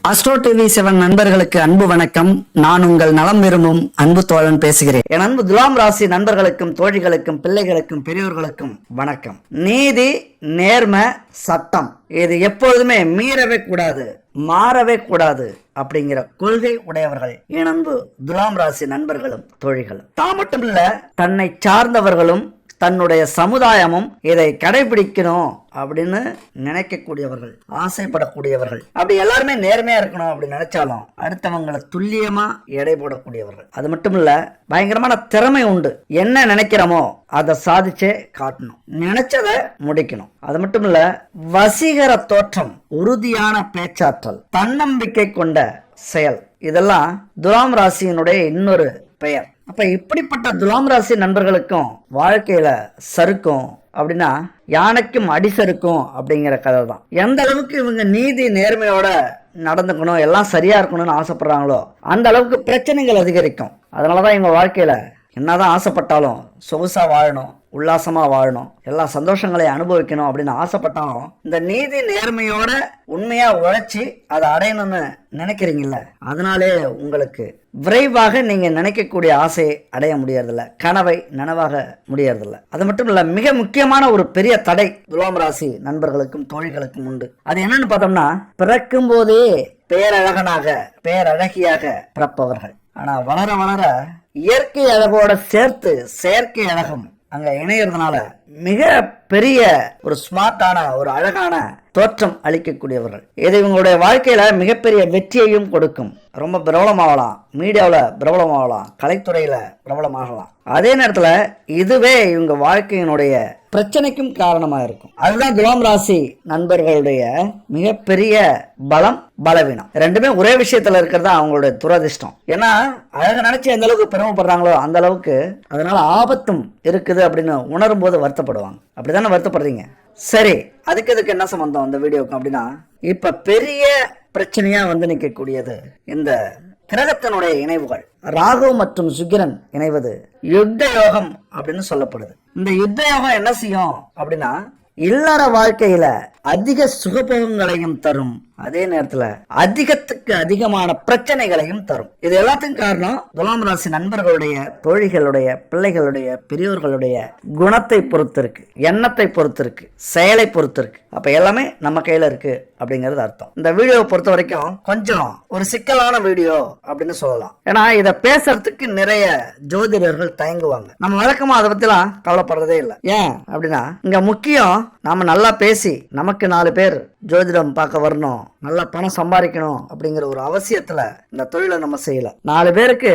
Astro TV 7 நண்பர்களுக்கு அன்பு வணக்கம். நான் உங்கள் நலம் விரும்பும் அன்பு தோழன் பேசுகிறேன். என் அன்பு துலாம் ராசி நண்பர்களுக்கும் தோழிகளுக்கும் பிள்ளைகளுக்கும் பெரியோர்களுக்கும் வணக்கம். நீதி, நேர்மை, சட்டம் இது எப்பொழுதுமே மீறவே கூடாது, மாறவே கூடாது அப்படிங்கிற கொள்கை உடையவர்கள் என் அன்பு துலாம் ராசி நண்பர்களும் தோழிகளும். தான் மட்டும் இல்ல, தன்னை சார்ந்தவர்களும் தன்னுடைய சமுதாயமும் இதை கடைபிடிக்கணும் அப்படின்னு நினைக்கக்கூடியவர்கள், ஆசைப்படக்கூடியவர்கள். அப்படி எல்லாருமே நேர்மையா இருக்கணும் அப்படின்னு நினைச்சாலும் அடுத்தவங்களை துல்லியமா எடை போடக்கூடியவர்கள். அது மட்டும் இல்ல, பயங்கரமான திறமை உண்டு. என்ன நினைக்கிறோமோ அதை சாதிச்சே காட்டணும், நினைச்சதை முடிக்கணும். அது மட்டும் இல்ல, வசீகர தோற்றம், உறுதியான பேச்சாற்றல், தன்னம்பிக்கை கொண்ட செயல், இதெல்லாம் துலாம் ராசியினுடைய இன்னொரு பெயர். அப்ப இப்படிப்பட்ட துலாம் ராசி நண்பர்களுக்கும் வாழ்க்கையில சறுக்கும் அப்படின்னா யானைக்கும் அடிசறுக்கும் அப்படிங்கிற கதை தான். எந்த அளவுக்கு இவங்க நீதி நேர்மையோட நடந்துக்கணும், எல்லாம் சரியா இருக்கணும்னு ஆசைப்படுறாங்களோ அந்த அளவுக்கு பிரச்சனைகள் அதிகரிக்கும். அதனாலதான் இவங்க வாழ்க்கையில என்னதான் ஆசைப்பட்டாலும் சொகுசா வாழணும், உல்லாசமா வாழணும், எல்லா சந்தோஷங்களையும் அனுபவிக்கணும் அப்படின்னு ஆசைப்பட்டாலும் இந்த நீதி நேர்மையோட உண்மையா உழைச்சி அதை அடையணும்னு நினைக்கிறீங்கல்ல, அதனாலே உங்களுக்கு விரைவாக நீங்க நினைக்கக்கூடிய ஆசையை அடைய முடியறதில்ல, கனவை நனவாக முடியறதில்ல. அது மட்டும் இல்ல, மிக முக்கியமான ஒரு பெரிய தடை துலாம் ராசி நண்பர்களுக்கும் தோழிகளுக்கும் உண்டு. அது என்னன்னு பார்த்தோம்னா, பிறக்கும் போதே பேரழகனாக பேரழகியாக பிறப்பவர்கள். ஆனா வளர வளர இயற்கை அழகோட சேர்த்து செயற்கை அழகும் அங்க இணையறதுனால மிக பெரிய ஒரு ஸ்மார்ட்டான ஒரு அழகான தோற்றம் அளிக்கக்கூடியவர்கள். இது இவங்களுடைய வாழ்க்கையில மிகப்பெரிய வெற்றியையும் கொடுக்கும். ரொம்ப பிரபலமாகலாம், மீடியாவில் பிரபலமாகலாம், கலைத்துறையில பிரபலமாகலாம். அதே நேரத்துல இதுவே இவங்க வாழ்க்கையினுடைய பிரச்சனைக்கும் காரணமா இருக்கும். அதுதான் துலாம் ராசி நண்பர்களுடைய மிகப்பெரிய பலம், பலவீனம். ரெண்டுமே ஒரே விஷயத்துல இருக்கிறது அவங்களுடைய துரதிர்ஷ்டம். ஏன்னா அழக நினைச்சு எந்த அளவுக்கு பெருமைப்படுறாங்களோ அந்த அளவுக்கு அதனால ஆபத்தும் இருக்குது அப்படின்னு உணரும் போது வருத்தப்படுவாங்க. அப்படித்தானே வருத்தப்படுறீங்க? சரி, அதுக்கு என்ன சம்பந்தம் அந்த வீடியோக்கு அப்படின்னா, இப்ப பெரிய பிரச்சனையா வந்து நிற்கக்கூடியது இந்த கிரகத்தினுடைய இணைவுகள். ராகு மற்றும் சுக்கிரன் இணைவது யுத்த யோகம் அப்படின்னு சொல்லப்படுது. இந்த யுத்த யோகம் என்ன செய்யும் அப்படின்னா, இல்லற வாழ்க்கையில அதிக சுகபோகங்களையும் தரும், அதே நேரத்துல அதிகத்துக்கு அதிகமான பிரச்சனைகளையும் தரும். இது எல்லாத்துக்கும் காரணம் துலாம் ராசி நண்பர்களுடைய, தோழிகளுடைய, பிள்ளைகளுடைய, பெரியோர்களுடைய குணத்தை பொறுத்து இருக்கு, எண்ணத்தை பொறுத்து இருக்கு, செயலை பொறுத்து இருக்கு. அப்ப எல்லாமே நம்ம கையில இருக்கு அப்படிங்கிறது அர்த்தம். இந்த வீடியோவை பொறுத்த வரைக்கும் கொஞ்சம் ஒரு சிக்கலான வீடியோ அப்படின்னு சொல்லலாம். ஏன்னா இதை பேசுறதுக்கு நிறைய ஜோதிடர்கள் தயங்குவாங்க. நம்ம வழக்கமா அதை பத்திலாம் கவலைப்படுறதே இல்லை. ஏன் அப்படின்னா, இங்க முக்கியம் நாம நல்லா பேசி நமக்கு 4 பேர் ஜோதிடம் பார்க்க வரணும், நல்லா பணம் சம்பாதிக்கணும் அப்படிங்கிற ஒரு அவசியத்துல இந்த தொழிலை நம்ம செய்யல. 4 பேருக்கு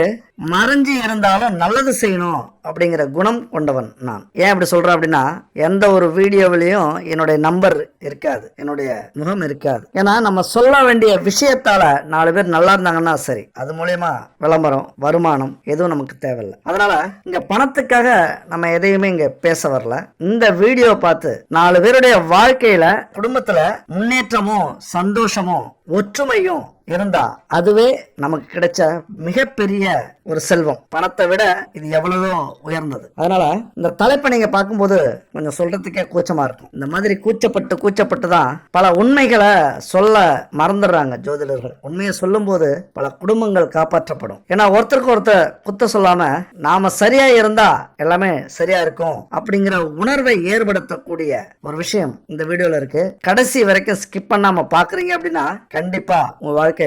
மறைஞ்சு இருந்தாலும் நல்லது செய்யணும் அப்படிங்கிற குணம் கொண்டவன் நான். ஏன் அப்படி சொல்றேன் அப்படின்னா, எந்த ஒரு வீடியோவிலையும் என்னுடைய நம்பர் இருக்காது, என்னுடைய முகம் இருக்காது. ஏன்னா நம்ம சொல்ல வேண்டிய விஷயத்தால 4 பேர் நல்லா இருந்தாங்கன்னா சரி, அது மூலியமா விளம்பரம், வருமானம் எதுவும் நமக்கு தேவையில்லை. அதனால இங்க பணத்துக்காக நம்ம எதையுமே இங்க பேச வரல. இந்த வீடியோ பார்த்து 4 பேருடைய வாழ்க்கையில, குடும்பத்துல முன்னேற்றமும் சந்தோஷமும் ஒற்றுமையும் இருந்தா அதுவே நமக்கு கிடைச்ச மிகப்பெரிய ஒரு செல்வம். பணத்தை விட இது எவ்வளவோ உயர்ந்தது. அதனால இந்த தலைப்பை நீங்க பார்க்கும்போது கொஞ்சம் சொல்றதுக்கே கூச்சமா இருக்கும். இந்த மாதிரி கூச்சப்பட்டு தான் பல உண்மைகளை சொல்ல மறந்துடுறாங்க ஜோதிடர்கள். உண்மையை சொல்லும் போது பல குடும்பங்கள் காப்பாற்றப்படும். ஏன்னா ஒருத்தருக்கு ஒருத்தர் குத்த சொல்லாம நாம சரியா இருந்தா எல்லாமே சரியா இருக்கும் அப்படிங்கிற உணர்வை ஏற்படுத்தக்கூடிய ஒரு விஷயம் இந்த வீடியோல இருக்கு. கடைசி வரைக்கும் ஸ்கிப் பண்ணாம பாக்குறீங்க அப்படின்னா கண்டிப்பா உங்க வாழ்க்கையில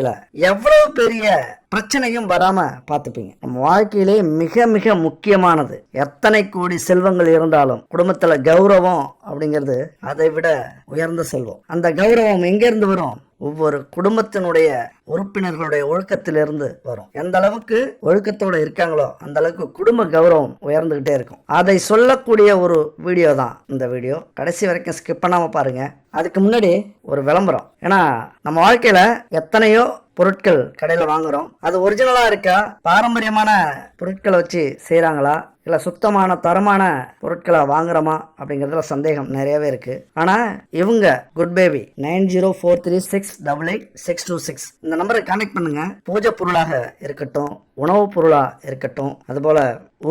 எவ்வளவு பெரிய பிரச்சனையும் வராம பார்த்துப்பீங்க. நம்ம வாழ்க்கையிலே மிக மிக முக்கியமானது, எத்தனை கோடி செல்வங்கள் இருந்தாலும் குடும்பத்துல கௌரவம் அப்படிங்கிறது அதை விட உயர்ந்த செல்வம். அந்த கௌரவம் எங்க இருந்து வரும்? ஒவ்வொரு குடும்பத்தினுடைய உறுப்பினர்களுடைய ஒழுக்கத்திலிருந்து வரும். எந்த அளவுக்கு ஒழுக்கத்தோட இருக்காங்களோ அந்த அளவுக்கு குடும்ப கௌரவம் உயர்ந்துகிட்டே இருக்கும். அதை சொல்லக்கூடிய ஒரு வீடியோ தான் இந்த வீடியோ. கடைசி வரைக்கும் ஸ்கிப் பண்ணாம பாருங்க. அதுக்கு முன்னாடி ஒரு விளம்பரம். ஏன்னா நம்ம வாழ்க்கையில எத்தனையோ பொருட்கள் கடையில வாங்குறோம். அது ஒரிஜினலா இருக்கா, பாரம்பரியமான பொருட்களை வச்சு செய்யறாங்களா, இல்ல சுத்தமான தரமான பொருட்களை வாங்குறோமா அப்படிங்கறதுல சந்தேகம் நிறையவே இருக்கு. ஆனா இவங்க குட் பேபி 9043688626 இந்த நம்பரை கான்டாக்ட் பண்ணுங்க. பூஜை பொருளாக இருக்கட்டும், உணவுப் பொருளா இருக்கட்டும், அதுபோல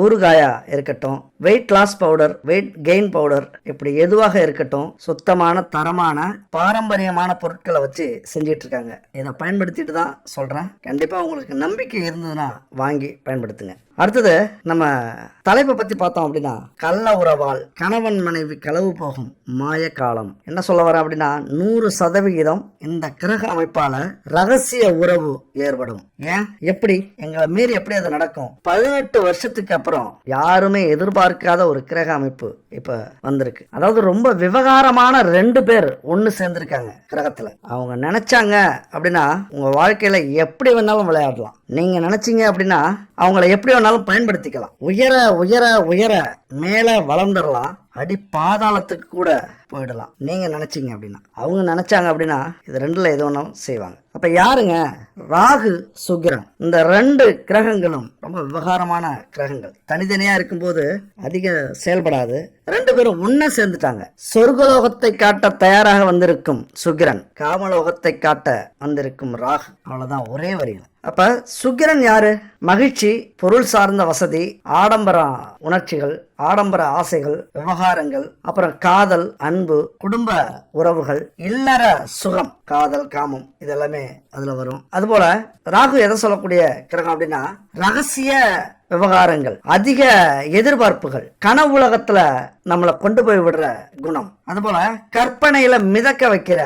ஊறுகாயா இருக்கட்டும், weight loss powder, weight gain powder, இப்படி எதுவாக இருக்கட்டும், சுத்தமான தரமான பாரம்பரியமான பொருட்களை வச்சு செஞ்சிட்டு இருக்காங்க. இதை பயன்படுத்திட்டு தான் சொல்றேன். கண்டிப்பா உங்களுக்கு நம்பிக்கை இருந்ததுன்னா வாங்கி பயன்படுத்துங்க. அடுத்தது நம்ம தலைப்பை பத்தி பார்த்தோம் அப்படின்னா, கள்ள உறவால் கணவன் மனைவி களவு போகும் மாய காலம். என்ன சொல்ல வர அப்படின்னா, 100% இந்த கிரக அமைப்பால ரகசிய உறவு ஏற்படும். ஏன், எப்படி, எங்களை மீறி எப்படி அது நடக்கும்? 18 வருஷத்துக்கு அப்புறம் யாருமே எதிர்பார்க்காத ஒரு கிரக அமைப்பு இப்ப வந்திருக்கு. அதாவது ரொம்ப விவகாரமான 2 பேர் ஒன்னு சேர்ந்திருக்காங்க கிரகத்துல. அவங்க நினைச்சாங்க அப்படின்னா உங்க வாழ்க்கையில எப்படி வேணாலும் விளையாடலாம். நீங்க நினைச்சீங்க அப்படின்னா அவங்கள எப்படி வேணாலும் பயன்படுத்திக்கலாம். உயர உயர உயர மேல வளர்ந்துடலாம், அடி பாதாளத்துக்கு கூட போயிடலாம் நீங்க நினைச்சீங்க அப்படின்னா. அவங்க நினைச்சாங்க அப்படின்னா இது 2ல எது ஒன்றும் செய்வாங்க. அப்ப யாருங்க? ராகு, சுக்கிரன். இந்த 2 கிரகங்களும் ரொம்ப விவகாரமான கிரகங்கள். தனித்தனியா இருக்கும்போது அதிக செயல்படாது. 2 பேரும் ஒன்னா சேர்ந்துட்டாங்க. சொர்க்கலோகத்தை காட்ட தயாராக வந்திருக்கும் சுக்கிரன், காமலோகத்தை காட்ட வந்திருக்கும் ராகு. அவ்வளவுதான், ஒரே வரிகள். அப்ப சுக்கிரன் யாரு? மகிழ்ச்சி, பொருள் சார்ந்த வசதி, ஆடம்பர உணர்ச்சிகள், ஆடம்பர ஆசைகள், விவகாரங்கள், அப்புறம் காதல், அன்பு, குடும்ப உறவுகள், இல்லற சுகம், காதல், காமம், இதெல்லாமே அதுல வரும். அதுபோல ராகு எதை சொல்லக்கூடிய கிரகம் அப்படின்னா, ரகசிய விவகாரங்கள், அதிக எதிர்பார்ப்புகள், கனவுலகத்துல நம்மளை கொண்டு போய் விடுற குணம், அதுபோல கற்பனையில மிதக்க வைக்கிற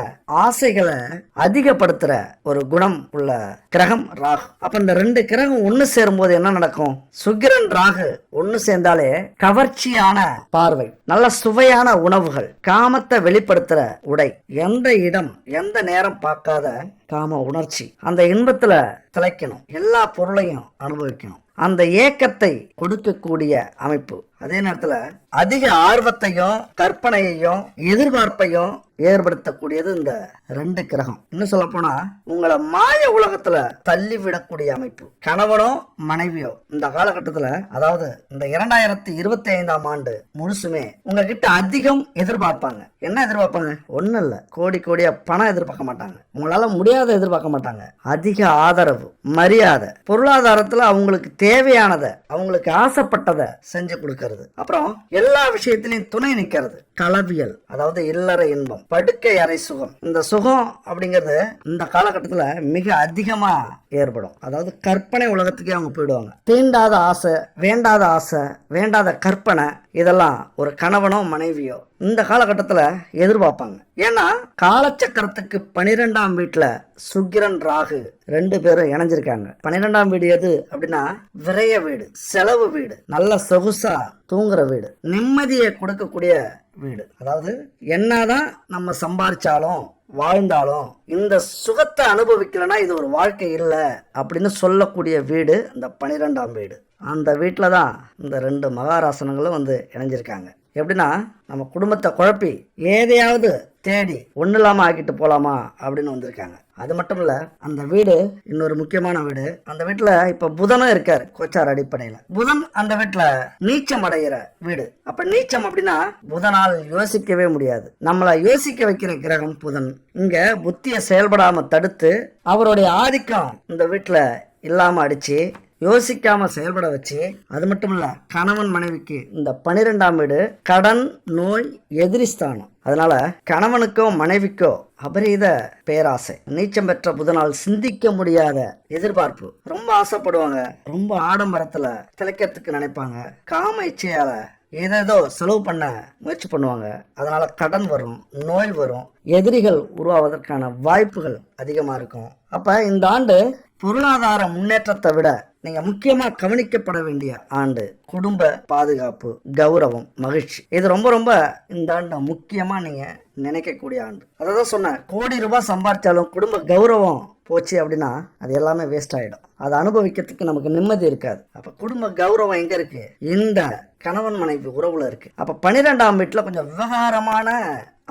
ஆசைகளை அதிகப்படுத்துற ஒரு குணம் உள்ள கிரகம் ராகு. அப்ப இந்த 2 கிரகம் ஒன்னு சேரும் போது என்ன நடக்கும்? சுக்கிரன் ராகு ஒன்னு சேர்ந்தாலே கவர்ச்சியான பார்வை, நல்ல சுவையான உணவுகள், காமத்தை வெளிப்படுத்துற உடை, எந்த இடம் எந்த நேரம் பார்க்காத காம உணர்ச்சி, அந்த இன்பத்துல திளைக்கணும், எல்லா பொருளையும் அனுபவிக்கணும், அந்த ஏக்கத்தை கொடுக்கக்கூடிய அமைப்பு. அதே நேரத்துல அதிக ஆர்வத்தையும் கற்பனையையும் எதிர்பார்ப்பையும் ஏற்படுத்தக்கூடியது இந்த 2 கிரகம். இன்னும் சொல்ல போனா உங்களை மாய உலகத்துல தள்ளி விடக்கூடிய அமைப்பு. கணவனோ மனைவியோ இந்த காலகட்டத்துல, அதாவது இந்த 2025ஆம் ஆண்டு முழுசுமே உங்ககிட்ட அதிகம் எதிர்பார்ப்பாங்க. என்ன எதிர்பார்ப்பாங்க? ஒண்ணு இல்ல, கோடி கோடியா பணம் எதிர்பார்க்க மாட்டாங்க. உங்களால முடியாத எதிர்பார்க்க மாட்டாங்க. அதிக ஆதரவு, மரியாதை, பொருளாதாரத்துல அவங்களுக்கு தேவையானதை, அவங்களுக்கு ஆசைப்பட்டதை செஞ்சு கொடுக்கறது. அப்புறம் எல்லா விஷயத்திலையும் துணை நிக்கிறது. களவியல், அதாவது இல்லற இன்பம், படுக்கை அறை சுகம். இந்த சுகம் அப்படிங்கிறது இந்த காலகட்டத்துல மிக அதிகமா ஏற்படும். அதாவது கற்பனை உலகத்துக்கே அவங்க போயிடுவாங்க. தீண்டாத ஆசை, வேண்டாத ஆசை, வேண்டாத கற்பனை, இதெல்லாம் ஒரு கணவனோ மனைவியோ இந்த காலகட்டத்துல எதிர்பார்ப்பாங்க. ஏன்னா காலச்சக்கரத்துக்கு 12ஆம் வீட்டுல சுக்கிரன் ராகு 2 பேரும் இணைஞ்சிருக்காங்க. 12ஆம் வீடு எது அப்படின்னா, விரைய வீடு, செலவு வீடு, நல்ல சொகுசா தூங்குற வீடு, நிம்மதியை கொடுக்கக்கூடிய வீடு. அதாவது என்னதான் நம்ம சம்பாதிச்சாலும் வாழ்ந்தாலும் இந்த சுகத்தை அனுபவிக்கலன்னா இது ஒரு வாழ்க்கை இல்லை அப்படின்னு சொல்லக்கூடிய வீடு இந்த 12ஆம் வீடு. அந்த வீட்டில் தான் இந்த 2 மகாராசனங்களும் வந்து இணைஞ்சிருக்காங்க. எப்படின்னா, நம்ம குடும்பத்தை குழப்பி எதையாவது தேடி ஒன்றும் இல்லாமல் ஆக்கிட்டு போகலாமா அப்படின்னு வந்திருக்காங்க. அது மட்டும் இல்லை, அந்த வீடு இன்னொரு முக்கியமான வீடு. அந்த வீட்டில் இப்போ புதனும் இருக்காரு கோச்சார் அடிப்படையில். புதன் அந்த வீட்டில் நீச்சம் அடைகிற வீடு. அப்போ நீச்சம் அப்படின்னா புதனால் யோசிக்கவே முடியாது. நம்மளை யோசிக்க வைக்கிற கிரகம் புதன். இங்கே புத்தியை செயல்படாமல் தடுத்து அவருடைய ஆதிக்கம் இந்த வீட்டில் இல்லாமல் அடித்து யோசிக்காம செயல்பட வச்சு, அது மட்டும் இல்ல கணவன் மனைவிக்கு இந்த 12ஆம் வீடு கடன், நோய், எதிரிஸ்தானம். அதனால கணவனுக்கோ மனைவிக்கோ அபரீத பேராசை, நீச்சம் பெற்ற புதனால் சிந்திக்க முடியாத எதிர்பார்ப்பு, ரொம்ப ஆசைப்படுவாங்க, ரொம்ப ஆடம்பரத்துல திளைக்கிறதுக்கு நினைப்பாங்க, காம இச்சையால ஏதேதோ செலவு பண்ண முயற்சி பண்ணுவாங்க. அதனால கடன் வரும், நோய் வரும், எதிரிகள் உருவாவதற்கான வாய்ப்புகள் அதிகமா இருக்கும். அப்ப இந்த ஆண்டு பொருளாதார முன்னேற்றத்தை விட நீங்க முக்கியமா கவனிக்கப்பட வேண்டிய ஆண்டு குடும்ப பாதுகாப்பு, கௌரவம், மகிழ்ச்சி. இது ரொம்ப ரொம்ப இந்த ஆண்டு முக்கியமா நீங்க நினைக்கக்கூடிய ஆண்டு. அதான் சொன்னேன், கோடி ரூபாய் சம்பாதிச்சாலும் குடும்ப கௌரவம் போச்சு அப்படின்னா அது எல்லாமே வேஸ்ட் ஆயிடும். அதை அனுபவிக்கிறதுக்கு நமக்கு நிம்மதி இருக்காது. அப்ப குடும்ப கௌரவம் எங்க இருக்கு? இந்த கணவன் மனைவி உறவுல இருக்கு. அப்ப 12ஆம் வீட்டுல கொஞ்சம் விவகாரமான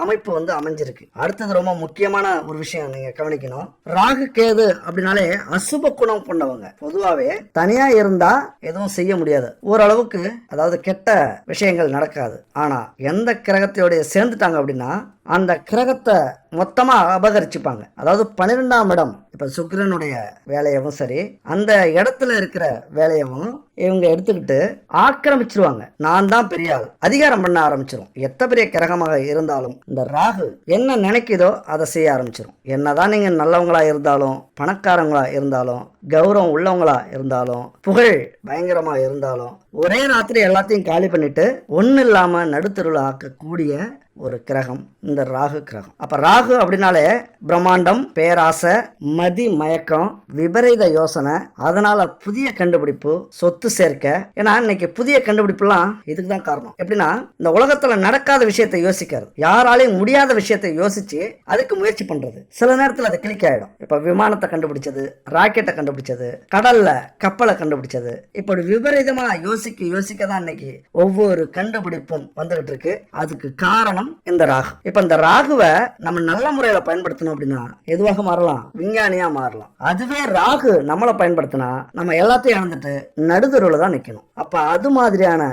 அமைப்பு வந்து அமைஞ்சிருக்கு. அடுத்தது ரொம்ப முக்கியமான ஒரு விஷயம் நீங்க கவனிக்கணும். ராகு கேது அப்படின்னாலே அசுப குணம் கொண்டவங்க. பொதுவாவே தனியா இருந்தா எதுவும் செய்ய முடியாது, ஓரளவுக்கு, அதாவது கெட்ட விஷயங்கள் நடக்காது. ஆனா எந்த கிரகத்தையோட சேர்ந்துட்டாங்க அப்படின்னா அந்த கிரகத்தை மொத்தமா அபகரிச்சுப்பாங்க. அதாவது 12ஆம் இடம் இப்ப சுக்கிரனுடைய வேலையவும் சரி, அந்த இடத்துல இருக்கிற வேலையவும் இவங்க எடுத்துக்கிட்டு ஆக்கிரமிச்சிருவாங்க. நான் தான் பெரிய ஆள், அதிகாரம் பண்ண ஆரம்பிச்சிடும். எத்தனை பெரிய கிரகமாக இருந்தாலும் இந்த ராகு என்ன நினைக்குதோ அதை செய்ய ஆரம்பிச்சிடும். என்னதான் நீங்க நல்லவங்களா இருந்தாலும், பணக்காரங்களா இருந்தாலும், கௌரவம் உள்ளவங்களா இருந்தாலும், புகழ் பயங்கரமா இருந்தாலும், ஒரே ராத்திரி எல்லாத்தையும் காலி பண்ணிட்டு ஒண்ணு இல்லாம நடுத்தருள் ஆக்கக்கூடிய ஒரு கிரகம் இந்த ராகு கிரகம். அப்ப ராகு அப்படின்னாலே பிரம்மாண்டம், பேராசை, மதி மயக்கம், விபரீத யோசனை, அதனால புதிய கண்டுபிடிப்பு, சொத்து சேர்க்க. ஏன்னா இன்னைக்கு புதிய கண்டுபிடிப்புலாம் இதுக்கு தான் காரணம். எப்படின்னா இந்த உலகத்துல நடக்காத விஷயத்தை யோசிக்கிறது, யாராலையும் முடியாத விஷயத்தை யோசிச்சு அதுக்கு முயற்சி பண்றது. சில நேரத்தில் அது கிளிக் ஆயிடும். இப்ப விமானத்தை கண்டுபிடிச்சது, ராக்கெட்டை கண்டுபிடிச்சது, கடல்ல கப்பலை கண்டுபிடிச்சது, இப்படி விபரீதமா யோசிக்க தான் இன்னைக்கு ஒவ்வொரு கண்டுபிடிப்பும் வந்துகிட்டு இருக்கு. அதுக்கு காரணம் இந்த ராகு. இப்ப இந்த ராகுவை நம்ம நல்ல முறையில பயன்படுத்தணும் அப்படின்னா எதுவாக மாறலாம், விஞ்ஞானியா மாறலாம். அதுவே ராகு நம்மளை பயன்படுத்தினா நம்ம எல்லாத்தையும் இழந்துட்டு நடுதருவுல தான் நிக்கணும். அப்ப அது மாதிரியான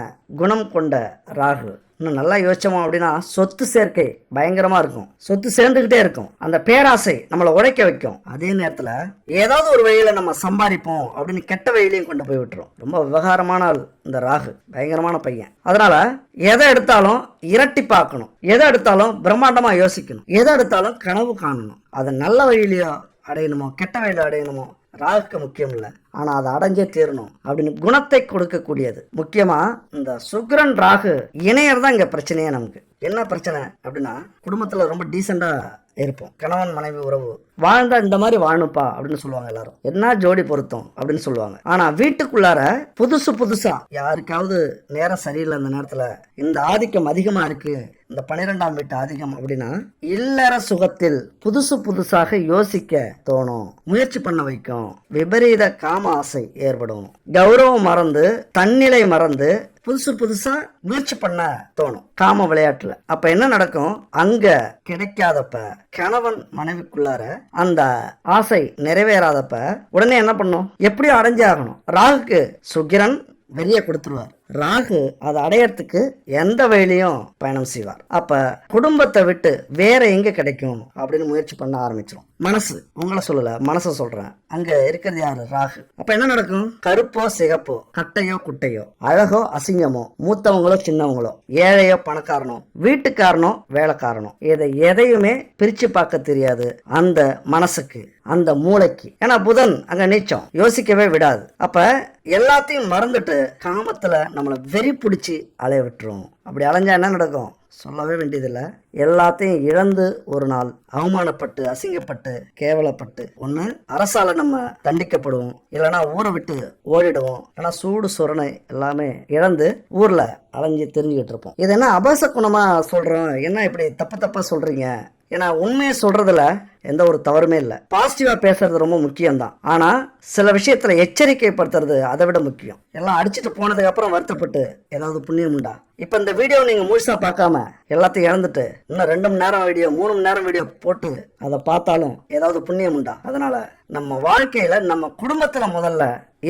குணம் கொண்ட ராகு இன்னும் நல்லா யோசிச்சோம் அப்படின்னா சொத்து சேர்க்கை பயங்கரமா இருக்கும். சொத்து சேர்ந்துகிட்டே இருக்கும். அந்த பேராசை நம்மளை உழைக்க வைக்கும். அதே நேரத்துல ஏதாவது ஒரு வழியில நம்ம சம்பாதிப்போம் அப்படின்னு கெட்ட வழியிலையும் கொண்டு போய் விட்டுரும். ரொம்ப விவகாரமான ஆள் இந்த ராகு, பயங்கரமான பையன். அதனால எதை எடுத்தாலும் இரட்டி பார்க்கணும், எதை எடுத்தாலும் பிரம்மாண்டமா யோசிக்கணும், எதை எடுத்தாலும் கனவு காணணும். அதை நல்ல வழியிலையோ அடையணுமோ கெட்ட வழியில அடையணுமோ ராகுக்கு முக்கியம் இல்லை, ஆனா அதை அடைஞ்சே தீரணும் அப்படின்னு குணத்தை கொடுக்கக்கூடியது. முக்கியமா இந்த சுக்கிரன் ராகு இணையர் தான் இங்க பிரச்சனையே. நமக்கு என்ன பிரச்சனை அப்படின்னா குடும்பத்துல ரொம்ப டீசெண்டா இருப்போம், கணவன் மனைவி உறவு வாழ்ந்தா இந்த மாதிரி வாழணுப்பா அப்படின்னு சொல்லுவாங்க எல்லாரும். என்ன ஜோடி பொருத்தம் அப்படின்னு சொல்லுவாங்க. ஆனா வீட்டுக்குள்ளார புதுசா யாருக்காவது நேரம் சரியில்லை, அந்த நேரத்துல இந்த ஆதிக்கம் அதிகமா இருக்கு, இந்த 12ஆம் வீட்டு ஆதிக்கம் அப்படின்னா இல்லற சுகத்தில் புதுசாக யோசிக்க தோணும், முயற்சி பண்ண வைக்கும், விபரீத காம ஆசை ஏற்படும், கௌரவம் மறந்து தன்னிலை மறந்து புதுசா முயற்சி பண்ண தோணும் காம விளையாட்டுல. அப்ப என்ன நடக்கும், அங்க கிடைக்காதப்ப கணவன் மனைவிக்குள்ளார அந்த ஆசை நிறைவேறாதப்ப உடனே என்ன பண்ணும், எப்படியும் அடைஞ்சே ஆகணும். ராகுக்கு சுக்கிரன் வெளியே கொடுத்துருவார். ராகு அதை அடையறதுக்கு எந்த வழியிலையும் பயணம் செய்வார். அப்ப குடும்பத்தை விட்டு வேற எங்க கிடைக்கும் அப்படின்னு முயற்சி பண்ண ஆரம்பிச்சிடும். மனசு, உங்களை சொல்லல, மனசை சொல்றேன். அங்க இருக்கிறது யாரு, ராகு. அப்ப என்ன நடக்கும், கருப்போ சிகப்போ, கட்டையோ குட்டையோ, அழகோ அசிங்கமோ, மூத்தவங்களோ சின்னவங்களோ, ஏழையோ பணக்காரனோ, வீட்டுக்காரனோ வேலைக்காரனோ, எதையுமே பிரிச்சு பார்க்க தெரியாது அந்த மனசுக்கு, அந்த மூளைக்கு. ஏன்னா புதன் அங்க நீச்சம், யோசிக்கவே விடாது. அப்ப எல்லாத்தையும் மறந்துட்டு காமத்துல நம்மளை வெறி பிடிச்சி அலைய விட்டுரும். அப்படி அலைஞ்சா என்ன நடக்கும் சொல்லவே வேண்டியதில்லை. எல்லாத்தையும் இழந்து ஒரு நாள் அவமானப்பட்டு அசிங்கப்பட்டு கேவலப்பட்டு ஒண்ணு அரசால நம்ம தண்டிக்கப்படுவோம், இல்லைன்னா ஊரை விட்டு ஓடிடுவோம், இல்லைன்னா சூடு சொரணை எல்லாமே இழந்து ஊர்ல அலைஞ்சு தெரிஞ்சுக்கிட்டு இருப்போம். இது என்ன அபாச குணமா சொல்றோம், என்ன இப்படி தப்பா சொல்றீங்க? ஏன்னா உண்மையை சொல்றதுல எந்த ஒரு தவறுமே இல்லை. பாசிட்டிவா பேசுறது ரொம்ப முக்கியம்தான். ஆனா சில விஷயத்துல எச்சரிக்கைப்படுத்துறது அதை விட முக்கியம். எல்லாம் அடிச்சுட்டு போனதுக்கு அப்புறம் வருத்தப்பட்டு ஏதாவது புண்ணியம் உண்டா? இப்ப இந்த வீடியோ நீங்க முழுசா பார்க்காம எல்லாத்தையும் இழந்துட்டு இன்னும் 2 மணி நேரம் வீடியோ 3 மணி நேரம் வீடியோ போட்டு அதை பார்த்தாலும் ஏதாவது புண்ணியம் உண்டா? அதனால நம்ம வாழ்க்கையில நம்ம குடும்பத்துல முதல்ல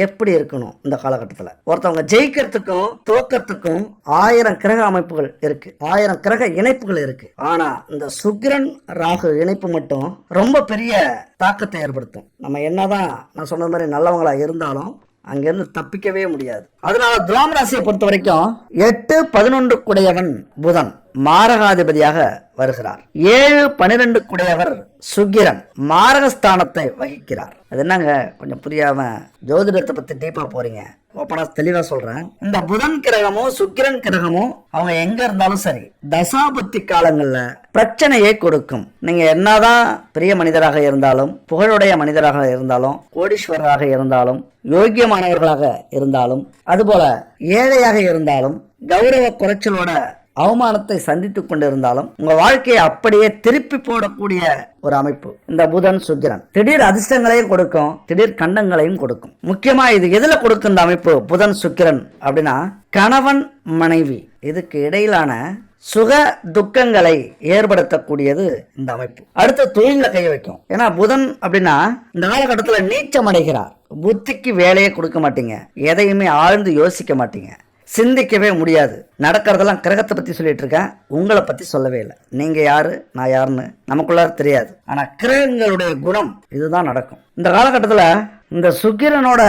எப்படி இருக்கணும். இந்த காலகட்டத்துல ஒருத்தவங்க ஜெயிக்கிறதுக்கும் தோக்கத்துக்கும் 1000 கிரக அமைப்புகள் இருக்கு, 1000 கிரக இணைப்புகள் இருக்கு. ஆனா இந்த சுக்கிரன் ராகு இணைப்பு மட்டும் ரொம்ப பெரிய தாக்கத்தை ஏற்படுத்தும். நம்ம என்னதான் நான் சொன்ன மாதிரி நல்லவங்களா இருந்தாலும் அங்கிருந்து தப்பிக்கவே முடியாது. அதனால துலாம் ராசியை பொறுத்த வரைக்கும் 8-11 குடையவன் புதன் மாரகாதிபதியாக வருகிறார். 7-12 குடையவர் சுக்கிரன் மாரகஸ்தானத்தை வகிக்கிறார். அது என்னங்க கொஞ்சம் புரியாம ஜோதிடத்தை பத்தி டீப்பா போறீங்க, ஓப்பனா தெளிவா சொல்றேன். இந்த புதன் கிரகமோ சுக்கிரன் கிரகமோ அவங்க எங்க இருந்தாலும் சரி தசாபத்தி காலங்கள்ல பிரச்சனையை கொடுக்கும். நீங்க என்னதான் பெரிய மனிதராக இருந்தாலும், புகழுடைய மனிதராக இருந்தாலும், கோடீஸ்வரராக இருந்தாலும், யோக்கியமானவர்களாக இருந்தாலும், அதுபோல ஏழையாக இருந்தாலும், கௌரவ குறைச்சலோட அவமானத்தை சந்தித்துக் கொண்டிருந்தாலும் உங்க வாழ்க்கையை அப்படியே திருப்பி போடக்கூடிய ஒரு அமைப்பு இந்த புதன் சுக்கிரன். திடீர் அதிர்ஷ்டங்களையும் கொடுக்கும், திடீர் கண்டங்களையும் கொடுக்கும். முக்கியமா இது எதுல கொடுக்கும் இந்த அமைப்பு புதன் சுக்கிரன் அப்படின்னா கணவன் மனைவி இதுக்கு இடையிலான சுக துக்கங்களை ஏற்படுத்தக்கூடியது இந்த அமைப்பு. அடுத்த தொழில கை வைக்கும். ஏன்னா புதன் அப்படின்னா இந்த காலகட்டத்தில் நீச்சம் அடைகிறார். புத்திக்கு வேலையை கொடுக்க மாட்டீங்க, எதையுமே ஆழ்ந்து யோசிக்க மாட்டீங்க, சிந்திக்கவே முடியாது. நடக்கிறதெல்லாம் கிரகத்தை பத்தி சொல்லிட்டு இருக்கேன், உங்களை பத்தி சொல்லவே இல்லை. நீங்க யாரு நான் யாருன்னு நமக்குள்ள தெரியாது. ஆனா கிரகங்களுடைய குணம் இதுதான் நடக்கும். இந்த காலகட்டத்துல இந்த சுக்கிரனோட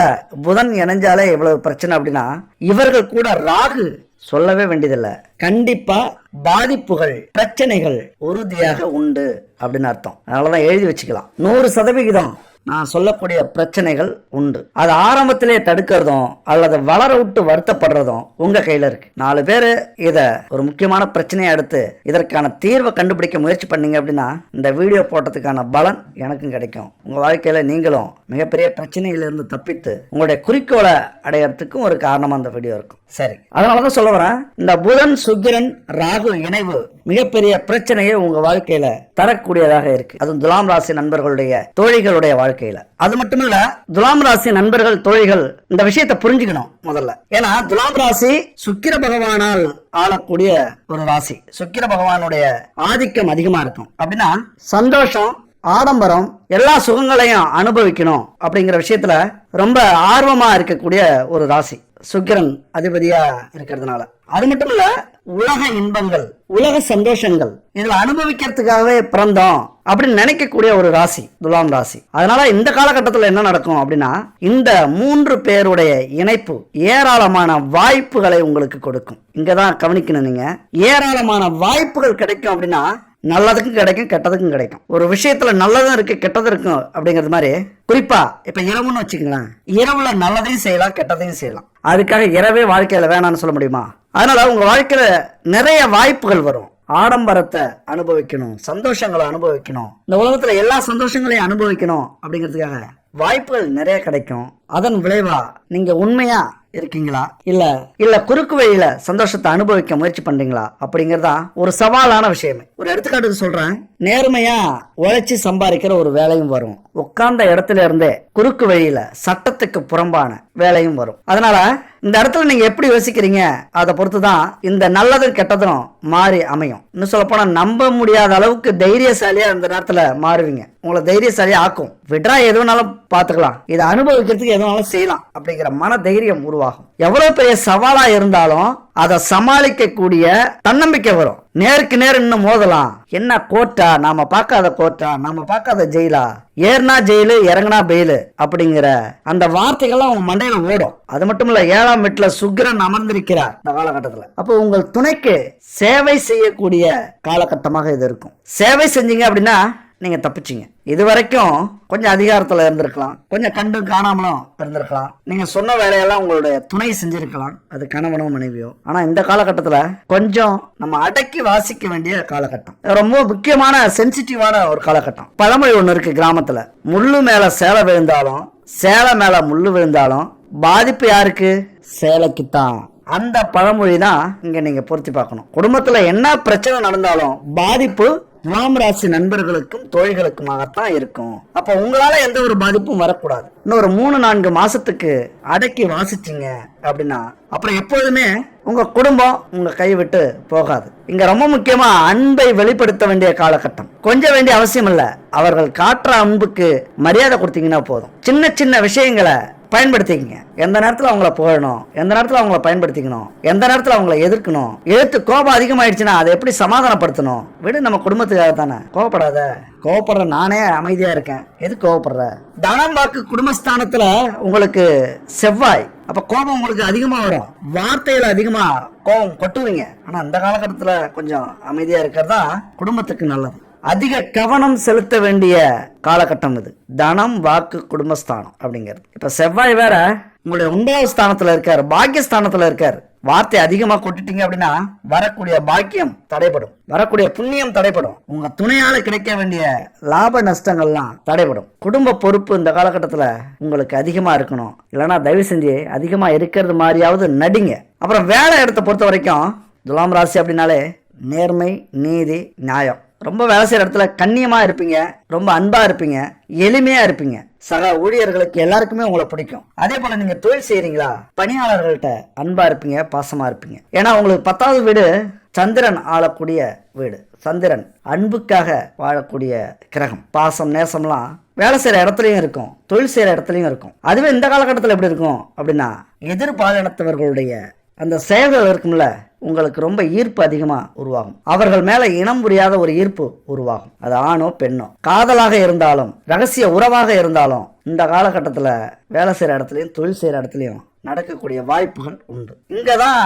புதன் இணைஞ்சாலே இவ்வளவு பிரச்சனை அப்படின்னா, இவர்கள் கூட ராகு சொல்லவே வேண்டியதில்லை. கண்டிப்பா பாதிப்புகள் பிரச்சனைகள் உறுதியாக உண்டு அப்படின்னு அர்த்தம். அதனாலதான் எழுதி வச்சுக்கலாம். 100% நான் சொல்லக்கூடிய பிரச்சனைகள் உண்டு. அது ஆரம்பத்திலே தடுக்கிறதும் அல்லது வளர விட்டு வருத்தப்படுறதும் உங்க கையில இருக்கு. 4 பேரு இத ஒரு முக்கியமான பிரச்சனையை எடுத்து இதற்கான தீர்வை கண்டுபிடிக்க முயற்சி பண்ணீங்க அப்படின்னா இந்த வீடியோ போட்டதுக்கான பலன் எனக்கும் கிடைக்கும். உங்க வாழ்க்கையில நீங்களும் மிகப்பெரிய பிரச்சனையிலிருந்து தப்பித்து உங்களுடைய குறிக்கோளை அடையறதுக்கும் ஒரு காரணமா இந்த வீடியோ இருக்கும். சரி, அதனாலதான் சொல்ல வரேன், இந்த புதன் சுக்கிரன் ராகு இணைவு மிகப்பெரிய பிரச்சனையை உங்க வாழ்க்கையில தரக்கூடியதாக இருக்கு. அதுவும் துலாம் ராசி நண்பர்களுடைய தோழிகளுடைய வாழ்க்கையில. அது மட்டுமில்ல, துலாம் ராசி நண்பர்கள் தோழிகள் இந்த விஷயத்தை புரிஞ்சுக்கணும் முதல்ல. ஏன்னா துலாம் ராசி சுக்கிர பகவானால் ஆளக்கூடிய ஒரு ராசி. சுக்கிர பகவானுடைய ஆதிக்கம் அதிகமா இருக்கும். அப்படின்னா சந்தோஷம், ஆடம்பரம், எல்லா சுகங்களையும் அனுபவிக்கணும் அப்படிங்கிற விஷயத்துல ரொம்ப ஆர்வமா இருக்கக்கூடிய ஒரு ராசி சுக்கிரன் அதிபதியா இருக்கிறதுனால. அது மட்டும் இல்ல, உலக இன்பங்கள், உலக சந்தோஷங்கள் இதுல அனுபவிக்கிறதுக்காகவே பிறந்தோம் அப்படின்னு நினைக்கக்கூடிய ஒரு ராசி துலாம் ராசி. அதனால இந்த காலகட்டத்தில் என்ன நடக்கும் அப்படின்னா, இந்த 3 பேருடைய இணைப்பு ஏராளமான வாய்ப்புகளை உங்களுக்கு கொடுக்கும். இங்கதான் கவனிக்கணும். நீங்க ஏராளமான வாய்ப்புகள் கிடைக்கும் அப்படின்னா நல்லதுக்கும் கிடைக்கும், கெட்டதுக்கும் கிடைக்கும். ஒரு விஷயத்துல நல்லதும் இருக்கு கெட்டதும் இருக்கும் அப்படிங்கிறது மாதிரி, குறிப்பா இப்ப இரவுன்னு வச்சுக்கலாம், இரவுல நல்லதையும் செய்யலாம் கெட்டதையும் செய்யலாம். அதுக்காக இரவே வாழ்க்கையில வேணாம்னு சொல்ல முடியுமா? அதனால உங்க வாழ்க்கையில நிறைய வாய்ப்புகள் வரும். ஆடம்பரத்தை அனுபவிக்கணும், சந்தோஷங்களை அனுபவிக்கணும், இந்த உலகத்துல எல்லா சந்தோஷங்களையும் அனுபவிக்கணும் அப்படிங்கிறதுக்காக வாய்ப்புகள் நிறைய கிடைக்கும். அதன் விளைவா நீங்க உண்மையா இருக்கீங்களா இல்ல குறுக்கு வழியில சந்தோஷத்தை அனுபவிக்க முயற்சி பண்றீங்களா அப்படிங்கறதா ஒரு சவாலான விஷயமே. ஒரு எடுத்துக்காட்டுக்கு சொல்றேன், நேர்மையா உழைச்சி சம்பாதிக்கிற ஒரு வேலையும் வரும், உட்கார்ந்த இடத்துல இருந்தே குறுக்கு வழியில சட்டத்துக்கு புறம்பான வேலையும் வரும். அதனால இந்த இடத்துல நீங்க எப்படி யோசிக்கிறீங்க அதை பொறுத்துதான் இந்த நல்லதும் கெட்டதும் மாறி அமையும். இன்னும் சொல்ல போனா நம்ப முடியாத அளவுக்கு தைரியசாலியா இந்த நேரத்துல மாறுவீங்க. உங்களை தைரியசாலியா ஆக்கும். விட்ரா எதுனாலும் பாத்துக்கலாம், இதை அனுபவிக்கிறதுக்கு எதுனாலும் செய்யலாம் அப்படிங்கிற மன தைரியம் உருவாகும். எவ்வளவு பெரிய சவாலா இருந்தாலும் அதை சமாளிக்க கூடிய தன்னம்பிக்கை வரும். நேருக்கு நேர் இன்னும் மோதலாம். என்ன கோர்ட்டா, நாம பார்க்காத கோர்ட்டா, நாம பார்க்காத ஜெயிலா, ஏறினா ஜெயிலு இறங்கினா பெயிலு அப்படிங்கிற அந்த வார்த்தைகள்லாம் உங்க மண்டையில ஓடும். அது மட்டும் இல்ல, 7ஆம் வீட்டுல சுக்கிரன் அமர்ந்திருக்கிறார் இந்த காலகட்டத்துல. அப்போ உங்கள் துணைக்கு சேவை செய்யக்கூடிய காலகட்டமாக இது இருக்கும். சேவை செஞ்சீங்க அப்படின்னா நீங்க தப்பிச்சீங்க. இது வரைக்கும் கொஞ்சம் அதிகாரத்துல இருந்திருக்கலாம், கொஞ்சம் கண்டு காணாமலும் இருந்திருக்கலாம், நீங்க சொன்ன வேலையெல்லாம் உங்களுடைய துணை செஞ்சிருக்கலாம், அது கணவனோ மனைவியோ. ஆனா இந்த காலகட்டத்துல கொஞ்சம் நம்ம அடக்கி வாசிக்க வேண்டிய காலகட்டம், ரொம்ப முக்கியமான சென்சிட்டிவான ஒரு காலகட்டம். பழமொழி ஒண்ணு இருக்கு கிராமத்துல, முள்ளு மேல சேலை விழுந்தாலும் சேலை மேல முள்ளு விழுந்தாலும் பாதிப்பு யாருக்கு? சேலைக்குத்தான். அந்த பழமொழி தான் இங்க நீங்க பொருத்தி பார்க்கணும். குடும்பத்துல என்ன பிரச்சனை நடந்தாலும் பாதிப்பு துலாம் ராசி நண்பர்களுக்கும் தோழிகளுக்குமாகத்தான் இருக்கும். அப்ப உங்களால எந்த ஒரு பாதிப்பும் வரக்கூடாது. இன்னொரு 3-4 மாசத்துக்கு அடக்கி வாசிச்சீங்க அப்படின்னா அப்புறம் எப்பொழுதுமே உங்க குடும்பம் உங்க கை விட்டு போகாது. இங்க ரொம்ப முக்கியமா அன்பை வெளிப்படுத்த வேண்டிய காலகட்டம். கொஞ்சம் வேண்டிய அவசியம் இல்ல, அவர்கள் காட்டுற அன்புக்கு மரியாதை கொடுத்தீங்கன்னா போதும். சின்ன சின்ன விஷயங்களை பயன்படுத்திக்கங்க. எந்த நேரத்துல அவங்கள புகழணும், எந்த நேரத்துல அவங்கள பயன்படுத்திக்கணும், எந்த நேரத்துல அவங்கள எதிர்க்கணும். எதிர்த்து கோபம் அதிகமாயிடுச்சுன்னா அதை எப்படி சமாதானப்படுத்தணும்? விடு, நம்ம குடும்பத்துக்காக தானே. கோவப்படாத. கோவப்படுற நானே அமைதியா இருக்கேன், எது கோவப்படுற? தனம் வாக்கு குடும்பஸ்தானத்துல உங்களுக்கு செவ்வாய், அப்ப கோபம் உங்களுக்கு அதிகமா வரும், வார்த்தையில அதிகமா கோபம் கொட்டுவீங்க. ஆனா அந்த காலகட்டத்துல கொஞ்சம் அமைதியா இருக்கிறதா குடும்பத்துக்கு நல்லது. அதிக கவனம் செலுத்த வேண்டிய காலகட்டம் இது. தனம் வாக்கு குடும்பஸ்தானம் அப்படிங்கிறது. இப்ப செவ்வாய் வேற உங்களுடைய 9வது ஸ்தானத்துல இருக்காரு, பாக்கியஸ்தானத்துல இருக்காரு. வார்த்தை அதிகமா கொட்டிட்டீங்க அப்படின்னா வரக்கூடிய பாக்கியம் தடைபடும், வரக்கூடிய புண்ணியம் தடைபடும், உங்க துணையால கிடைக்க வேண்டிய லாப நஷ்டங்கள்லாம் தடைபடும். குடும்ப பொறுப்பு இந்த காலகட்டத்துல உங்களுக்கு அதிகமா இருக்கணும். இல்லைன்னா தயவு செஞ்சு அதிகமா இருக்கிறது மாதிரியாவது நடிங்க. அப்புறம் வேலை இடத்தை பொறுத்த வரைக்கும் துலாம் ராசி அப்படின்னாலே நேர்மை, நீதி, நியாயம். ரொம்ப வேலை செய்யற இடத்துல கண்ணியமா இருப்பீங்க, ரொம்ப அன்பா இருப்பீங்க, எளிமையா இருப்பீங்க. சக ஊழியர்களுக்கு எல்லாருக்குமே உங்களை பிடிக்கும். அதே போல நீங்க தொழில் செய்யறீங்களா, பணியாளர்கள்ட்ட அன்பா இருப்பீங்க, பாசமா இருப்பீங்க. ஏன்னா உங்களுக்கு 10வது வீடு சந்திரன் ஆளக்கூடிய வீடு. சந்திரன் அன்புக்காக வாழக்கூடிய கிரகம். பாசம் நேசம்லாம் வேலை செய்யற இடத்துலயும் இருக்கும், தொழில் செய்யற இடத்துலயும் இருக்கும். அதுவே இந்த காலகட்டத்தில் எப்படி இருக்கும் அப்படின்னா, எதிர்பாலினத்தவர்களுடைய அந்த செயல்கள் இருக்கும்ல, உங்களுக்கு ரொம்ப ஈர்ப்பு அதிகமாக உருவாகும். அவர்கள் மேலே இனம் புரியாத ஒரு ஈர்ப்பு உருவாகும். அது ஆணோ பெண்ணோ, காதலாக இருந்தாலும் ரகசிய உறவாக இருந்தாலும் இந்த காலகட்டத்தில் வேலை செய்கிற இடத்துலையும் தொழில் செய்கிற இடத்துலையும் நடக்கக்கூடிய வாய்ப்புகள் உண்டு. இங்கதான்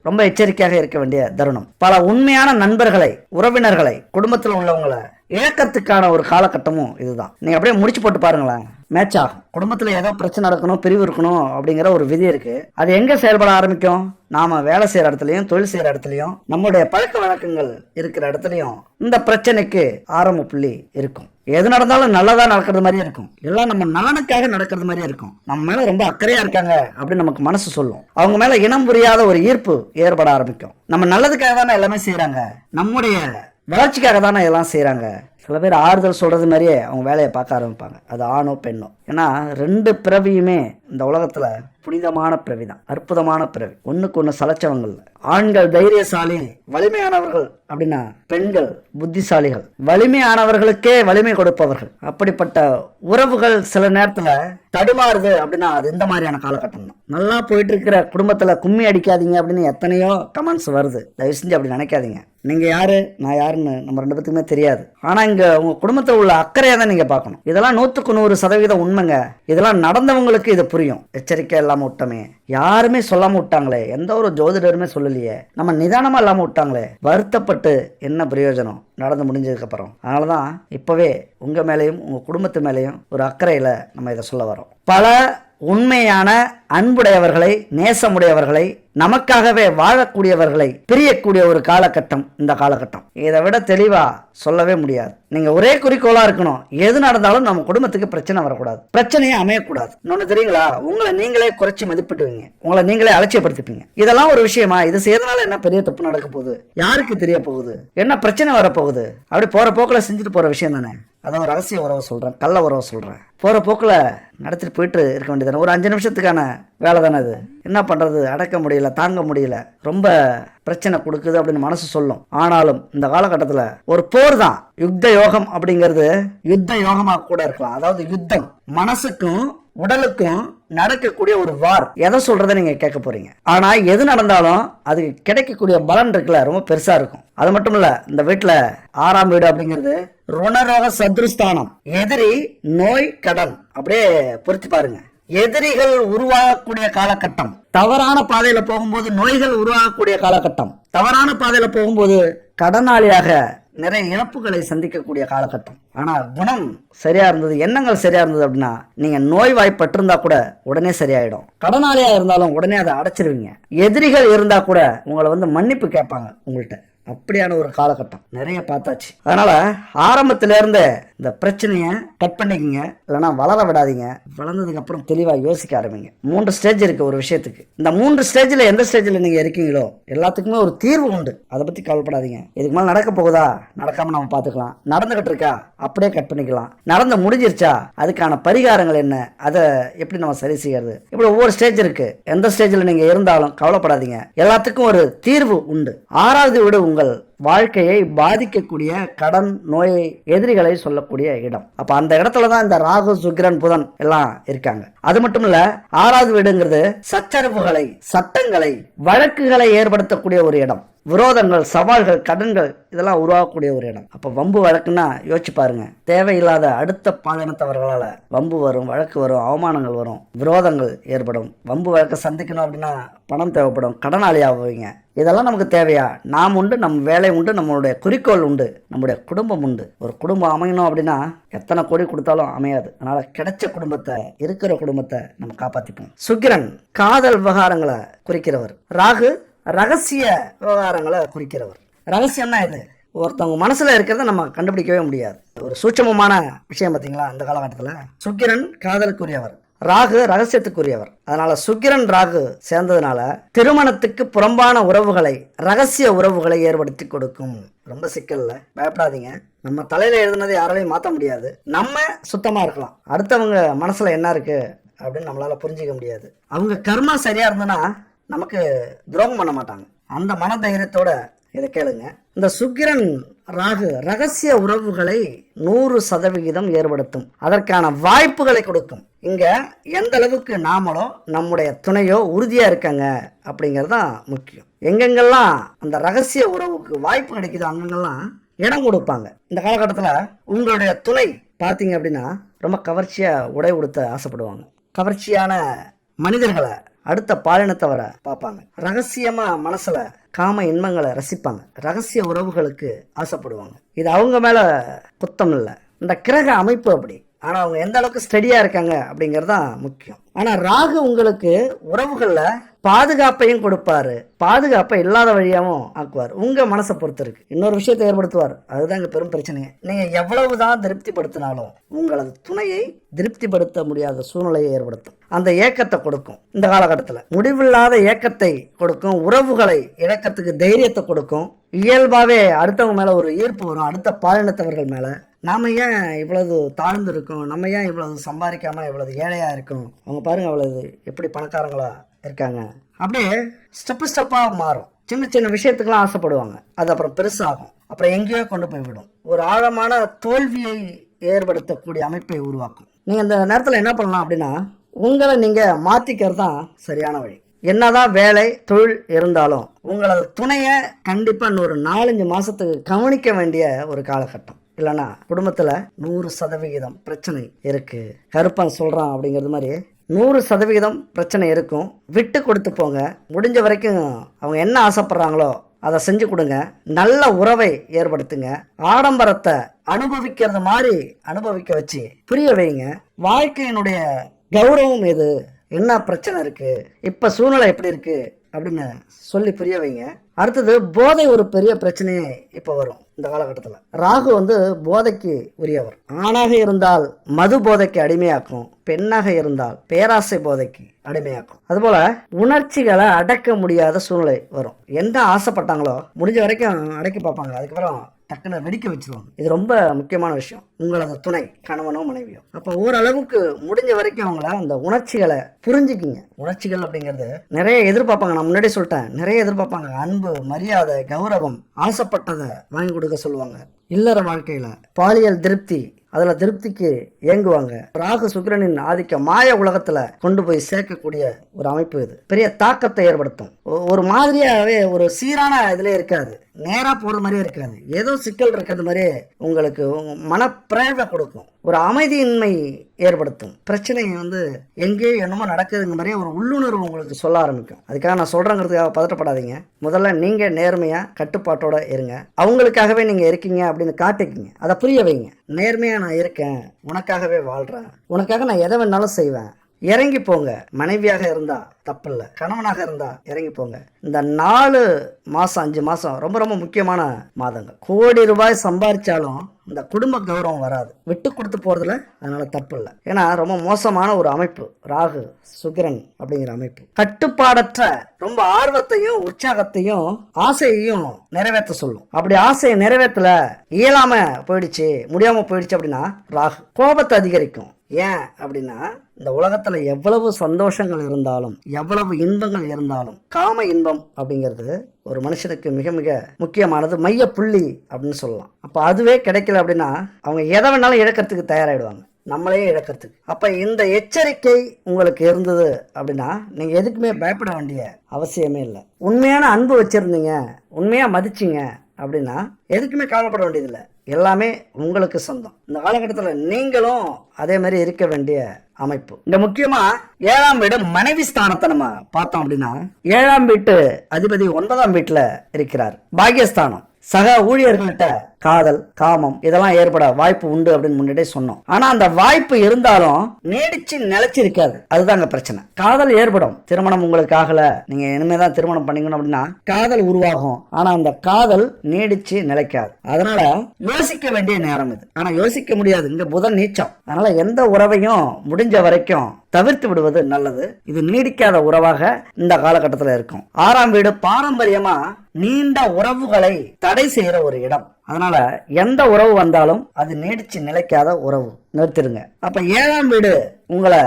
ரொம்ப எச்சரிக்கையாக இருக்க வேண்டிய தருணம். பல உண்மையான நண்பர்களை, உறவினர்களை, குடும்பத்தில் உள்ளவங்களை இழக்கத்துக்கான ஒரு காலகட்டமும் இதுதான். நீங்க அப்படியே முடிச்சு போட்டு பாருங்களேன், மேட்ச் ஆகும். குடும்பத்துல ஏதோ பிரச்சனை நடக்கணும், பிரிவு இருக்கணும் அப்படிங்கிற ஒரு விதி இருக்கு. அது எங்க செயல்பட ஆரம்பிக்கும்? நாம வேலை செய்யற இடத்துலயும் தொழில் செய்யற இடத்துலயும் நம்முடைய பழக்க வழக்கங்கள் இருக்கிற இடத்துலயும் இந்த பிரச்சனைக்கு ஆரம்ப புள்ளி இருக்கும். எது நடந்தாலும் நல்லதா நடக்கிறது மாதிரியே இருக்கும், எல்லாம் நம்ம நலனுக்காக நடக்கிறது மாதிரியே இருக்கும். நம்ம மேல ரொம்ப அக்கறையா இருக்காங்க அப்படின்னு நமக்கு மனசு சொல்லும். அவங்க மேல இனம் புரியாத ஒரு ஈர்ப்பு ஏற்பட ஆரம்பிக்கும். நம்ம நல்லதுக்காக தானே எல்லாமே செய்யறாங்க, நம்முடைய வளர்ச்சிக்காக தானே எல்லாம் செய்யறாங்க. சில பேர் ஆறுதல் சொல்றது மாதிரியே அவங்க வேலையை பார்க்க ஆரம்பிப்பாங்க. அது ஆணோ பெண்ணோ. ஏன்னா ரெண்டு பிறவியுமே இந்த உலகத்துல புனிதமான பிறவி தான், அற்புதமான பிறவி. ஒண்ணுக்கு ஒண்ணு சலைச்சவங்கள். ஆண்கள் தைரியசாலி வலிமையானவர்கள் அப்படின்னா பெண்கள் புத்திசாலிகள், வலிமையானவர்களுக்கே வலிமை கொடுப்பவர்கள். அப்படிப்பட்ட உறவுகள் சில நேரத்துல தடுமாறுது அப்படின்னா அது இந்த மாதிரியான காலகட்டம் தான். நல்லா போயிட்டு இருக்கிற குடும்பத்துல கும்மி அடிக்காதீங்க அப்படின்னு எத்தனையோ கமெண்ட்ஸ் வருது. தயவு செஞ்சு அப்படி நினைக்காதீங்க. நீங்க யாரு நான் யாருன்னு நம்ம ரெண்டு பேத்துக்குமே தெரியாது. ஆனா இங்க உங்க குடும்பத்தில் உள்ள அக்கறையை தான் நீங்க பார்க்கணும். இதெல்லாம் 100% உண்மைங்க. இதெல்லாம் நடந்தவங்களுக்கு இது புரியும். எச்சரிக்கை இல்லாம விட்டமே, யாருமே சொல்லாம விட்டாங்களே, எந்த ஒரு ஜோதிடருமே சொல்லலையே, நம்ம நிதானமா இல்லாம விட்டாங்களே, வருத்தப்பட்டு என்ன பிரயோஜனம் நடந்து முடிஞ்சதுக்கு அப்புறம்? அதனாலதான் இப்பவே உங்க மேலையும் உங்க குடும்பத்து மேலையும் ஒரு அக்கறையில நம்ம இதை சொல்ல வரோம். பல உண்மையான அன்புடையவர்களை, நேசமுடையவர்களை, நமக்காகவே வாழக்கூடியவர்களை பிரியக்கூடிய ஒரு காலகட்டம் இந்த காலகட்டம். இதை விட தெளிவா சொல்லவே முடியாது. நீங்க ஒரே குறிக்கோளா இருக்கணும், எது நடந்தாலும் நம்ம குடும்பத்துக்கு பிரச்சனை வரக்கூடாது, பிரச்சனையே அமையக்கூடாது. இன்னொன்னு தெரியுங்களா, உங்களை நீங்களே குறைச்சி மதிப்பிட்டுவீங்க, உங்களை நீங்களே அலட்சியப்படுத்திப்பீங்க. இதெல்லாம் ஒரு விஷயமா? இது செய்யறதுனால என்ன பெரிய தப்பு நடக்க போகுது? யாருக்கு தெரிய போகுது? என்ன பிரச்சனை வரப்போகுது? அப்படி போற போக்குல செஞ்சுட்டு போற விஷயம் தானே. அதான் ரகசிய உறவை சொல்றேன், கள்ள உறவை சொல்றேன். போற போக்குல நடத்திட்டு போயிட்டு இருக்க வேண்டியதானே. ஒரு 5 நிமிஷத்துக்கான வேலை தானே அது. என்ன பண்றது? அடக்க முடியல, தாங்க முடியல, ரொம்ப பிரச்சனை கொடுக்குது அப்படின்னு மனசு சொல்லும். ஆனாலும் இந்த காலகட்டத்தில் ஒரு போர் தான். யுத்த யோகம் அப்படிங்கிறது யுத்த யோகமா கூட இருக்கலாம். அதாவது யுத்தம் மனசுக்கும் உடலுக்கும் நடக்கக்கூடிய ஒரு வார். எதை சொல்றதை நீங்க கேட்க போறீங்க. ஆனா எது நடந்தாலும் அதுக்கு கிடைக்கக்கூடிய பலன் இருக்குல்ல, ரொம்ப பெருசா இருக்கும். அது மட்டும் இல்ல, இந்த வீட்டுல 6ஆம் வீடு அப்படிங்கிறது ருணரோக சத்ருஸ்தானம். எதிரி, நோய், கடன். அப்படியே பொறுத்து பாருங்க. எதிரிகள் உருவாகக்கூடிய காலகட்டம், தவறான பாதையில போகும்போது நோய்கள் உருவாகக்கூடிய காலகட்டம், தவறான பாதையில போகும்போது கடனாளியாக நிறைய இழப்புகளை சந்திக்கக்கூடிய காலகட்டம். ஆனா குணம் சரியா இருந்தது, எண்ணங்கள் சரியா இருந்தது அப்படின்னா நீங்க நோய் வாய்ப்பட்டிருந்தா கூட உடனே சரியாயிடும். கடனாளியா இருந்தாலும் உடனே அதை அடைச்சிருவீங்க. எதிரிகள் இருந்தா கூட உங்களை மன்னிப்பு கேட்பாங்க உங்கள்கிட்ட. அப்படியான ஒரு காலகட்டம் நிறைய பார்த்தாச்சு. அதனால ஆரம்பத்தில இருந்த இந்த பிரச்சனைய கட் பண்ணிக்கங்க, இல்லைன்னா வளர விடாதீங்க. வளர்ந்ததுக்கு அப்புறம் தெளிவா யோசிக்க ஆரம்பிங்க. 3 ஸ்டேஜ் இருக்கு ஒரு விஷயத்துக்கு. இந்த 3 ஸ்டேஜ்ல எந்த ஸ்டேஜ்ல நீங்க இருக்கீங்களோ எல்லாத்துக்குமே ஒரு தீர்வு உண்டு. அதை பத்தி கவலைப்படாதீங்க. இதுக்கு மேல நடக்க போகுதா, நடக்காம நம்ம பாத்துக்கலாம். நடந்துகிட்டு இருக்கா, அப்படியே கட் பண்ணிக்கலாம். நடந்து முடிஞ்சிருச்சா, அதுக்கான பரிகாரங்கள் என்ன, அதை எப்படி நம்ம சரி செய்யறது, இப்படி ஒவ்வொரு ஸ்டேஜ் இருக்கு. எந்த ஸ்டேஜ்ல நீங்க இருந்தாலும் கவலைப்படாதீங்க, எல்லாத்துக்கும் ஒரு தீர்வு உண்டு. 6வது வீடு உங்கள் வாழ்க்கையை பாதிக்கக்கூடிய கடன், நோய், எதிரிகளை சொல்லக்கூடிய இடம். அப்ப அந்த இடத்துலதான் இந்த ராகு, சுக்கிரன், புதன் எல்லாம் இருக்காங்க. அது மட்டும் இல்ல, 6வது வீடுங்கிறது சச்சரவுகளை, சட்டங்களை, வழக்குகளை ஏற்படுத்தக்கூடிய ஒரு இடம். விரோதங்கள், சவால்கள், கடன்கள் இதெல்லாம் உருவாகக்கூடிய ஒரு இடம். அப்ப வம்பு வழக்குன்னா யோசிச்சு பாருங்க. தேவையில்லாத அடுத்த பாலினத்தவர்களால வம்பு வரும், வழக்கு வரும், அவமானங்கள் வரும், விரோதங்கள் ஏற்படும். வம்பு வழக்கை சந்திக்கணும் அப்படின்னா பணம் தேவைப்படும், கடனாளி ஆவீங்க. இதெல்லாம் நமக்கு தேவையா? நாம் உண்டு, நம்ம வேலை உண்டு, நம்மளுடைய குறிக்கோள் உண்டு, நம்முடைய குடும்பம் உண்டு. ஒரு குடும்பம் அமையணும் அப்படின்னா எத்தனை கோடி கொடுத்தாலும் அமையாது. அதனால கிடைச்ச குடும்பத்தை, இருக்கிற குடும்பத்தை நம்ம காப்பாத்திப்போம். சுக்கிரன் காதல் விவகாரங்களை குறிக்கிறவர். ராகு ரகசிய விவகாரங்களை குறிக்கிறவர். ரகசியம்னா இது ஒருத்தவங்க மனசுல இருக்கிறத நம்ம கண்டுபிடிக்கவே முடியாது. ஒரு சூட்சமமான விஷயம் பார்த்தீங்களா அந்த காலகட்டத்தில். சுக்கிரன் காதலுக்குரியவர், ராகு ரகசியத்துக்குரியவர். அதனால சுக்கிரன் ராகு சேர்ந்ததுனால திருமணத்துக்கு புறம்பான உறவுகளை, ரகசிய உறவுகளை ஏற்படுத்தி கொடுக்கும். ரொம்ப சிக்கல்ல, பயப்படாதீங்க. நம்ம தலையில எழுதுனதை யாராலையும் மாற்ற முடியாது. நம்ம சுத்தமா இருக்கலாம், அடுத்தவங்க மனசுல என்ன இருக்கு அப்படின்னு நம்மளால புரிஞ்சிக்க முடியாது. அவங்க கர்மா சரியா இருந்ததுன்னா நமக்கு துரோகம் பண்ண மாட்டாங்க. அந்த மன தைரியத்தோட இதை கேளுங்க. இந்த சுக்கிரன் ராகு ரகசிய உறவுகளை 100% ஏற்படுத்தும். அதற்கான வாய்ப்புகளை கொடுக்கும். இங்க எந்த அளவுக்கு நாமளோ நம்முடைய துணையோ உறுதியா இருக்காங்க அப்படிங்கறதுதான் முக்கியம். எங்கெங்கெல்லாம் அந்த ரகசிய உறவுக்கு வாய்ப்பு கிடைக்குதோ அங்கெங்கெல்லாம் இடம் கொடுப்பாங்க. இந்த காலகட்டத்துல உங்களுடைய துணை பார்த்தீங்க அப்படின்னா ரொம்ப கவர்ச்சியா உடை உடுத்த ஆசைப்படுவாங்க. கவர்ச்சியான மனிதர்களை அடுத்த பாலினத்தவரை பார்ப்பாங்க. ரகசியமா மனசுல காம இன்பங்களை ரசிப்பாங்க. ரகசிய உறவுகளுக்கு ஆசைப்படுவாங்க. இது அவங்க மேல குத்தம் இல்லை, இந்த கிரக அமைப்பு அப்படி. ஆனா அவங்க எந்த அளவுக்கு ஸ்டடியா இருக்காங்க அப்படிங்கறதுதான் முக்கியம். ஆனா ராகு உங்களுக்கு உறவுகள்ல பாதுகாப்பையும் கொடுப்பாரு, பாதுகாப்பை இல்லாத வழியாவும் ஆக்குவார். உங்க மனசை பொறுத்து இருக்கு. இன்னொரு விஷயத்தை ஏற்படுத்துவார். அதுதான் இங்க பெரும் பிரச்சனையே. நீங்க எவ்வளவுதான் திருப்திப்படுத்தினாலும் உங்களது துணையை திருப்திப்படுத்த முடியாத சூழ்நிலையை ஏற்படுத்தும். அந்த ஏக்கத்தை கொடுக்கும். இந்த காலகட்டத்துல முடிவில்லாத ஏக்கத்தை கொடுக்கும். உறவுகளை இழக்கத்துக்கு தைரியத்தை கொடுக்கும். இயல்பாவே அடுத்தவங்க மேல ஒரு ஈர்ப்பு வரும். அடுத்த பாலினத்தவர்கள் மேல நாம ஏன் இவ்வளவு தாழ்ந்து இருக்கோம், நம்ம ஏன் இவ்வளவு சம்பாதிக்காம இவ்வளவு ஏழையா இருக்கோம், அவங்க பாருங்க அவ்வளவு எப்படி பணக்காரங்களா இருக்காங்க, அப்படியே ஸ்டெப்பா மாறும். சின்ன சின்ன விஷயத்துக்கெல்லாம் ஆசைப்படுவாங்க. அது அப்புறம் பெருசாகும். அப்புறம் எங்கேயோ கொண்டு போய் விடும். ஒரு ஆழமான தோல்வியை ஏற்படுத்தக்கூடிய அமைப்பை உருவாக்கும். நீங்க இந்த நேரத்துல என்ன பண்ணலாம் அப்படின்னா, உங்களை நீங்க மாத்திக்கிறது தான் சரியான வழி. என்னதான் வேலை தொழில் இருந்தாலும் உங்களது துணைய கண்டிப்பா இன்னொரு 4-5 மாசத்துக்கு கவனிக்க வேண்டிய ஒரு காலகட்டம். இல்லைன்னா குடும்பத்துல 100% பிரச்சனை இருக்கு. கருப்பன் சொல்றான் அப்படிங்கிறது மாதிரி 100% பிரச்சனை இருக்கும். விட்டு கொடுத்து போங்க. முடிஞ்ச வரைக்கும் அவங்க என்ன ஆசைப்படுறாங்களோ அதை செஞ்சு கொடுங்க. நல்ல உறவை ஏற்படுத்துங்க. ஆடம்பரத்தை அனுபவிக்கிறது மாதிரி அனுபவிக்க வச்சு புரிய வைங்க. வாழ்க்கையினுடைய கௌரவம் எது, என்ன பிரச்சனை இருக்கு, இப்ப சூழ்நிலை எப்படி இருக்கு அப்படின்னு சொல்லி புரிய வைங்க. அடுத்தது போதை ஒரு பெரிய பிரச்சனையே இப்ப வரும். இந்த காலகட்டத்தில் ராகு போதைக்கு உரியவர். ஆணாக இருந்தால் மது போதைக்கு அடிமையாக்கும், பெண்ணாக இருந்தால் பேராசை போதைக்கு அடிமையாக்கும். அதுபோல உணர்ச்சிகளை அடக்க முடியாத சூழ்நிலை வரும். என்ன ஆசைப்பட்டாங்களோ முடிஞ்ச வரைக்கும் அடக்கி பார்ப்பாங்க. அதுக்கப்புறம் டக்குன்னு வெடிக்க வச்சிருவாங்க. இது ரொம்ப முக்கியமான விஷயம். உங்களது துணை கணவனோ மனைவியோ அப்ப ஓரளவுக்கு முடிஞ்ச வரைக்கும் அவங்கள அந்த உணர்ச்சிகளை புரிஞ்சுக்கிங்க. உணர்ச்சிகள் அப்படிங்கிறது நிறைய எதிர்பார்ப்பாங்க. நான் முன்னாடி சொல்லிட்டேன், நிறைய எதிர்பார்ப்பாங்க. அன்பு, மரியாதை, கௌரவம், ஆசைப்பட்டதை வாங்கி கொடுக்க சொல்லுவாங்க. இல்லற வாழ்க்கையில பாலியல் திருப்தி, அதுல திருப்திக்கு ஏங்குவாங்க. ராகு சுக்கிரனின் ஆதிக்க மாய உலகத்துல கொண்டு போய் சேர்க்கக்கூடிய ஒரு அமைப்பு. இது பெரிய தாக்கத்தை ஏற்படுத்தும். ஒரு மாதிரியாவே ஒரு சீரான இதுல இருக்காது, நேரா போற மாதிரியே இருக்காது. ஏதோ சிக்கல் இருக்கிறது மாதிரியே உங்களுக்கு மனப்பிரேவை கொடுக்கும். ஒரு அமைதியின்மை ஏற்படுத்தும். பிரச்சனை எங்கேயோ என்னமோ நடக்குதுங்க மாதிரியே ஒரு உள்ளுணர்வு உங்களுக்கு சொல்ல ஆரம்பிக்கும். அதுக்காக நான் சொல்றேங்கிறதுக்காக பதட்டப்படாதீங்க. முதல்ல நீங்க நேர்மையா கட்டுப்பாட்டோட இருங்க. அவங்களுக்காகவே நீங்க இருக்கீங்க அப்படின்னு காட்டிக்கிங்க. அதை புரிய வைங்க. நேர்மையா நான் இருக்கேன், உனக்காகவே வாழ்றேன், உனக்காக நான் எதை வேணாலும் செய்வேன், இறங்கி போங்க. மனைவியாக இருந்தா தப்பு இல்லை, கணவனாக இருந்தா இறங்கி போங்க. இந்த 4 மாசம் 5 மாசம் ரொம்ப ரொம்ப முக்கியமான மாதங்கள். கோடி ரூபாய் சம்பாதிச்சாலும் இந்த குடும்ப கௌரவம் வராது. விட்டு கொடுத்து போறதுல அதனால தப்பு இல்லை. ஏன்னா ரொம்ப மோசமான ஒரு அமைப்பு ராகு சுக்கிரன் அப்படிங்கிற அமைப்பு. கட்டுப்பாடற்ற ரொம்ப ஆர்வத்தையும் உற்சாகத்தையும் ஆசையையும் நிறைவேற்ற சொல்லும். அப்படி ஆசையை நிறைவேற்றல, இயலாம போயிடுச்சு, முடியாம போயிடுச்சு அப்படின்னா ராகு கோபத்தை அதிகரிக்கும். ஏன் அப்படின்னா இந்த உலகத்துல எவ்வளவு சந்தோஷங்கள் இருந்தாலும் எவ்வளவு இன்பங்கள் இருந்தாலும் காம இன்பம் அப்படிங்கிறது ஒரு மனுஷனுக்கு மிக மிக முக்கியமானது, மைய புள்ளி அப்படின்னு சொல்லலாம். அப்ப அதுவே கிடைக்கல அப்படின்னா அவங்க எதை வேணாலும் இழக்கிறதுக்கு தயாராகிடுவாங்க, நம்மளையே இழக்கிறதுக்கு. அப்ப இந்த எச்சரிக்கை உங்களுக்கு இருந்தது அப்படின்னா நீங்க எதுக்குமே பயப்பட வேண்டிய அவசியமே இல்லை. உண்மையான அன்பு வச்சிருந்தீங்க, உண்மையா மதிச்சிங்க அப்படின்னா எதுக்குமே கவலைப்பட வேண்டியதில்லை. எல்லாமே உங்களுக்கு சொந்தம். இந்த காலகட்டத்தில் நீங்களும் அதே மாதிரி இருக்க வேண்டிய அமைப்பு. இந்த முக்கியமா 7ஆம் வீடு மனைவி ஸ்தானத்தை நம்ம பார்த்தோம் அப்படின்னா 7ஆம் வீட்டு அதிபதி 9ஆம் வீட்டுல இருக்கிறார். பாக்கியஸ்தானம். சக ஊழியர்கள்ட்ட காதல், காமம் இதெல்லாம் ஏற்பட வாய்ப்பு உண்டு அப்படின்னு முன்னாடியே சொன்னோம். ஆனா அந்த வாய்ப்பு இருந்தாலும் நீடிச்சு நிலைச்சிருக்காது. அதுதாங்க பிரச்சனை. காதல் ஏற்படும், திருமணம் உங்களுக்கு ஆகல, நீங்க இனிமேதான் திருமணம் பண்ணீங்கன்னு அப்படின்னா காதல் உருவாகும். ஆனா அந்த காதல் நீடிச்சு நிலைக்காது. அதனால யோசிக்க வேண்டிய நேரம் இது. ஆனா யோசிக்க முடியாது, இங்க புதன் நீச்சம். அதனால எந்த உறவையும் முடிஞ்ச வரைக்கும் தவிர்த்து விடுவது நல்லது. இது நீடிக்காத உறவாக இந்த காலகட்டத்தில் இருக்கும். 6ஆம் வீடு பாரம்பரியமா நீண்ட உறவுகளை தடை செய்யற ஒரு இடம். அதனால எந்த உறவு வந்தாலும் அது நீடிச்சு நிலைக்காத உறவு, நிறுத்திடுங்க. அப்ப 7ஆம் வீடு உங்களை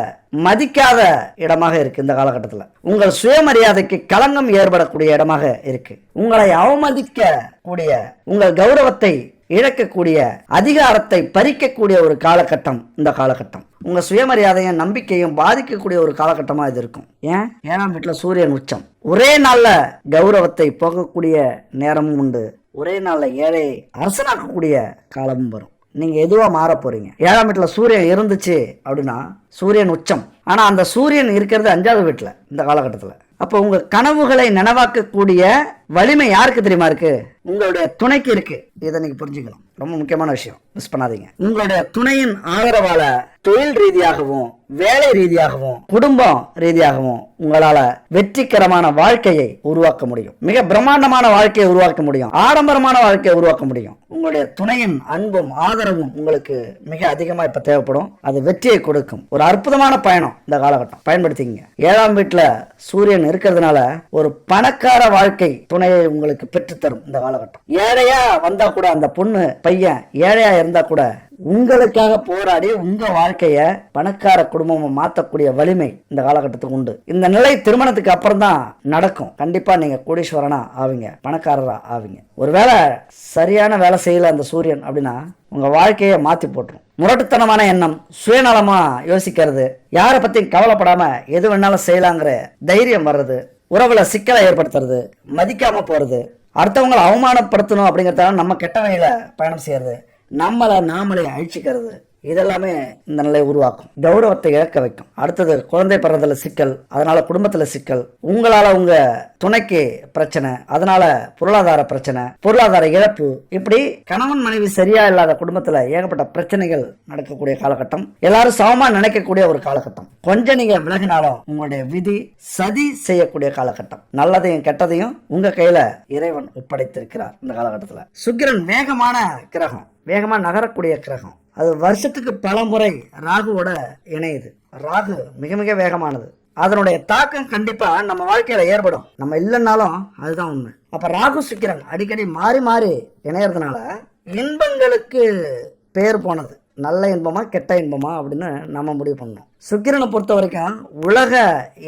மதிக்காத இடமாக இருக்கு. இந்த காலகட்டத்தில் உங்கள் சுயமரியாதைக்கு களங்கம் ஏற்படக்கூடிய இடமாக இருக்கு. உங்களை அவமதிக்க கூடிய, உங்கள் கௌரவத்தை இழக்கக்கூடிய, அதிகாரத்தை பறிக்கக்கூடிய ஒரு காலகட்டம் இந்த காலகட்டம். உங்க சுயமரியாதையும் நம்பிக்கையும் பாதிக்கக்கூடிய ஒரு காலகட்டமா இது இருக்கும். ஏன்? 7ஆம் வீட்டுல சூரியன் உச்சம். ஒரே நாள்ல கௌரவத்தை போகக்கூடிய நேரமும் உண்டு. ஒரே நாள்ல ஏழை அரசனாக்கக்கூடிய காலமும் வரும். நீங்க எதுவா மாற போறீங்க? 7ஆம் வீட்டுல சூரியன் இருந்துச்சு அப்படின்னா சூரியன் உச்சம். ஆனா அந்த சூரியன் இருக்கிறது 5ஆவது வீட்டுல இந்த காலகட்டத்துல. அப்போ உங்க கனவுகளை நனவாக்கக்கூடிய வலிமை யாருக்கு தெரியுமா இருக்கு? உங்களுடைய துணைக்கு இருக்கு. இதை நீங்க புரிஞ்சுக்கணும். ரொம்ப முக்கியமான விஷயம், மிஸ் பண்ணாதீங்க. உங்களுடைய துணையின் ஆதரவால தொழில் ரீதியாகவும், வேலை ரீதியாகவும், குடும்பம் ரீதியாகவும் உங்களால வெற்றிகரமான வாழ்க்கையை உருவாக்க முடியும். மிக பிரம்மாண்டமான வாழ்க்கையை உருவாக்க முடியும். ஆடம்பரமான வாழ்க்கையை உருவாக்க முடியும். உங்களுடைய துணையின் அன்பும் ஆதரவும் உங்களுக்கு மிக அதிகமா இப்ப தேவைப்படும். அது வெற்றியை கொடுக்கும். ஒரு அற்புதமான பயணம் இந்த காலகட்டம், பயன்படுத்திங்க. 7ஆம் வீட்டுல சூரியன் இருக்கிறதுனால ஒரு பணக்கார வாழ்க்கை துணையை உங்களுக்கு பெற்றுத்தரும் இந்த காலகட்டம். ஏழையா வந்தா கூட, அந்த பொண்ணு பையன் ஏழையா இருந்தா கூட உங்களுக்காக போராடி உங்க வாழ்க்கைய பணக்கார குடும்பமா மாத்தக்கூடிய வலிமை இந்த காலகட்டத்துக்கு உண்டு. இந்த நிலை திருமணத்துக்கு அப்புறம் தான் நடக்கும். கண்டிப்பா நீங்க கோடீஸ்வரனா ஆவீங்க, பணக்காரரா ஆவீங்க. ஒருவேளை சரியான வேலை செய்யல அந்த சூரியன் அப்படின்னா உங்க வாழ்க்கைய மாத்தி போட்டுரும். முரட்டுத்தனமான எண்ணம், சுயநலமா யோசிக்கிறது, யாரை பத்தியும் கவலைப்படாம எது வேணாலும் செய்யலாங்கிற தைரியம் வர்றது, உறவுல சிக்கலை ஏற்படுத்துறது, மதிக்காம போறது, அடுத்தவங்களை அவமானப்படுத்தணும் அப்படிங்கறதால நம்ம கெட்ட வழியில பயணம் செய்யறது, நம்மளை நாமளே அழிச்சுக்கிறது, இதெல்லாமே இந்த நிலையை உருவாக்கும். கௌரவத்தை இழக்க வைக்கும். அடுத்தது குழந்தை பிறந்ததுல சிக்கல், அதனால குடும்பத்துல சிக்கல், உங்களால உங்க துணைக்கு பிரச்சனை, அதனால பொருளாதார பிரச்சனை, பொருளாதார இழப்பு, இப்படி கணவன் மனைவி சரியா இல்லாத குடும்பத்துல ஏகப்பட்ட பிரச்சனைகள் நடக்கக்கூடிய காலகட்டம். எல்லாரும் சமமா நினைக்கக்கூடிய ஒரு காலகட்டம். கொஞ்சம் நீங்க விலகினாலும் உங்களுடைய விதி சதி செய்யக்கூடிய காலகட்டம். நல்லதையும் கெட்டதையும் உங்க கையில இறைவன் ஒப்படைத்திருக்கிறார். இந்த காலகட்டத்துல சுக்கிரன் வேகமான கிரகம், வேகமா நகரக்கூடிய கிரகம். அது வருஷத்துக்கு பல முறை ராகுவோட இணையுது. ராகு மிக மிக வேகமானது. அதனுடைய தாக்கம் கண்டிப்பா நம்ம வாழ்க்கையில ஏற்படும். நம்ம இல்லைன்னாலும் அதுதான் உண்மை. அப்ப ராகு சுக்கிரன் அடிக்கடி மாறி மாறி இணையறதுனால இன்பங்களுக்கு பேர் போனது. நல்ல இன்பமா கெட்ட இன்பமா அப்படின்னு நம்ம முடிவு பண்ணோம். சுக்கிரனை பொறுத்த வரைக்கும் உலக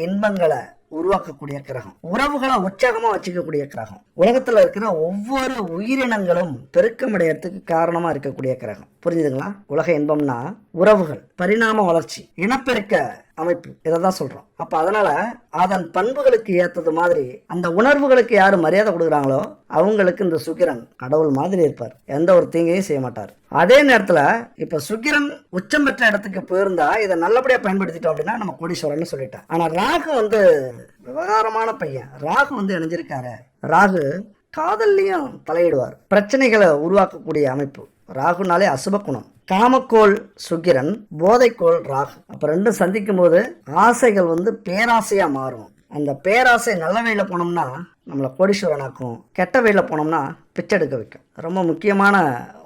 இன்பங்களை உருவாக்கக்கூடிய கிரகம், உறவுகளை உற்சாகமா வச்சுக்கக்கூடிய கிரகம், உலகத்துல இருக்கிற ஒவ்வொரு உயிரினங்களும் பெருக்கமடையறதுக்கு காரணமா இருக்கக்கூடிய கிரகம். புரிஞ்சுதுங்களா? உலக இன்பம்னா உறவுகள், பரிணாம வளர்ச்சி, இனப்பெருக்க அமைப்பு, இதைதான் சொல்றோம். அப்ப அதனால அதன் பண்புகளுக்கு ஏத்தது மாதிரி அந்த உணர்வுகளுக்கு யாரு மரியாதை கொடுக்குறாங்களோ அவங்களுக்கு இந்த சுக்கிரன் கடவுள் மாதிரி இருப்பார். எந்த ஒரு தீங்கையும் செய்ய மாட்டார். அதே நேரத்துல இப்ப சுக்கிரன் உச்சம் பெற்ற இடத்துக்கு போயிருந்தா இதை நல்லபடியா பயன்படுத்திட்டோம் அப்படின்னா நம்ம கோடீஸ்வரன் சொல்லிட்டேன். ஆனா ராகு விவகாரமான பையன். ராகு இணைஞ்சிருக்காரு. ராகு காதல்லையும் தலையிடுவார். பிரச்சனைகளை உருவாக்கக்கூடிய அமைப்பு. ராகுனாலே அசுப குணம். காமக்கோள் சுக்கிரன், போதைக்கோள் ராகு. அப்ப ரெண்டும் சந்திக்கும் போது ஆசைகள் பேராசையா மாறும். அந்த பேராசை நல்ல வழியில போனோம்னா நம்மளை கோடீஸ்வரனாக்கும், கெட்ட வழியில போனோம்னா பிச்செடுக்க வைக்கும். ரொம்ப முக்கியமான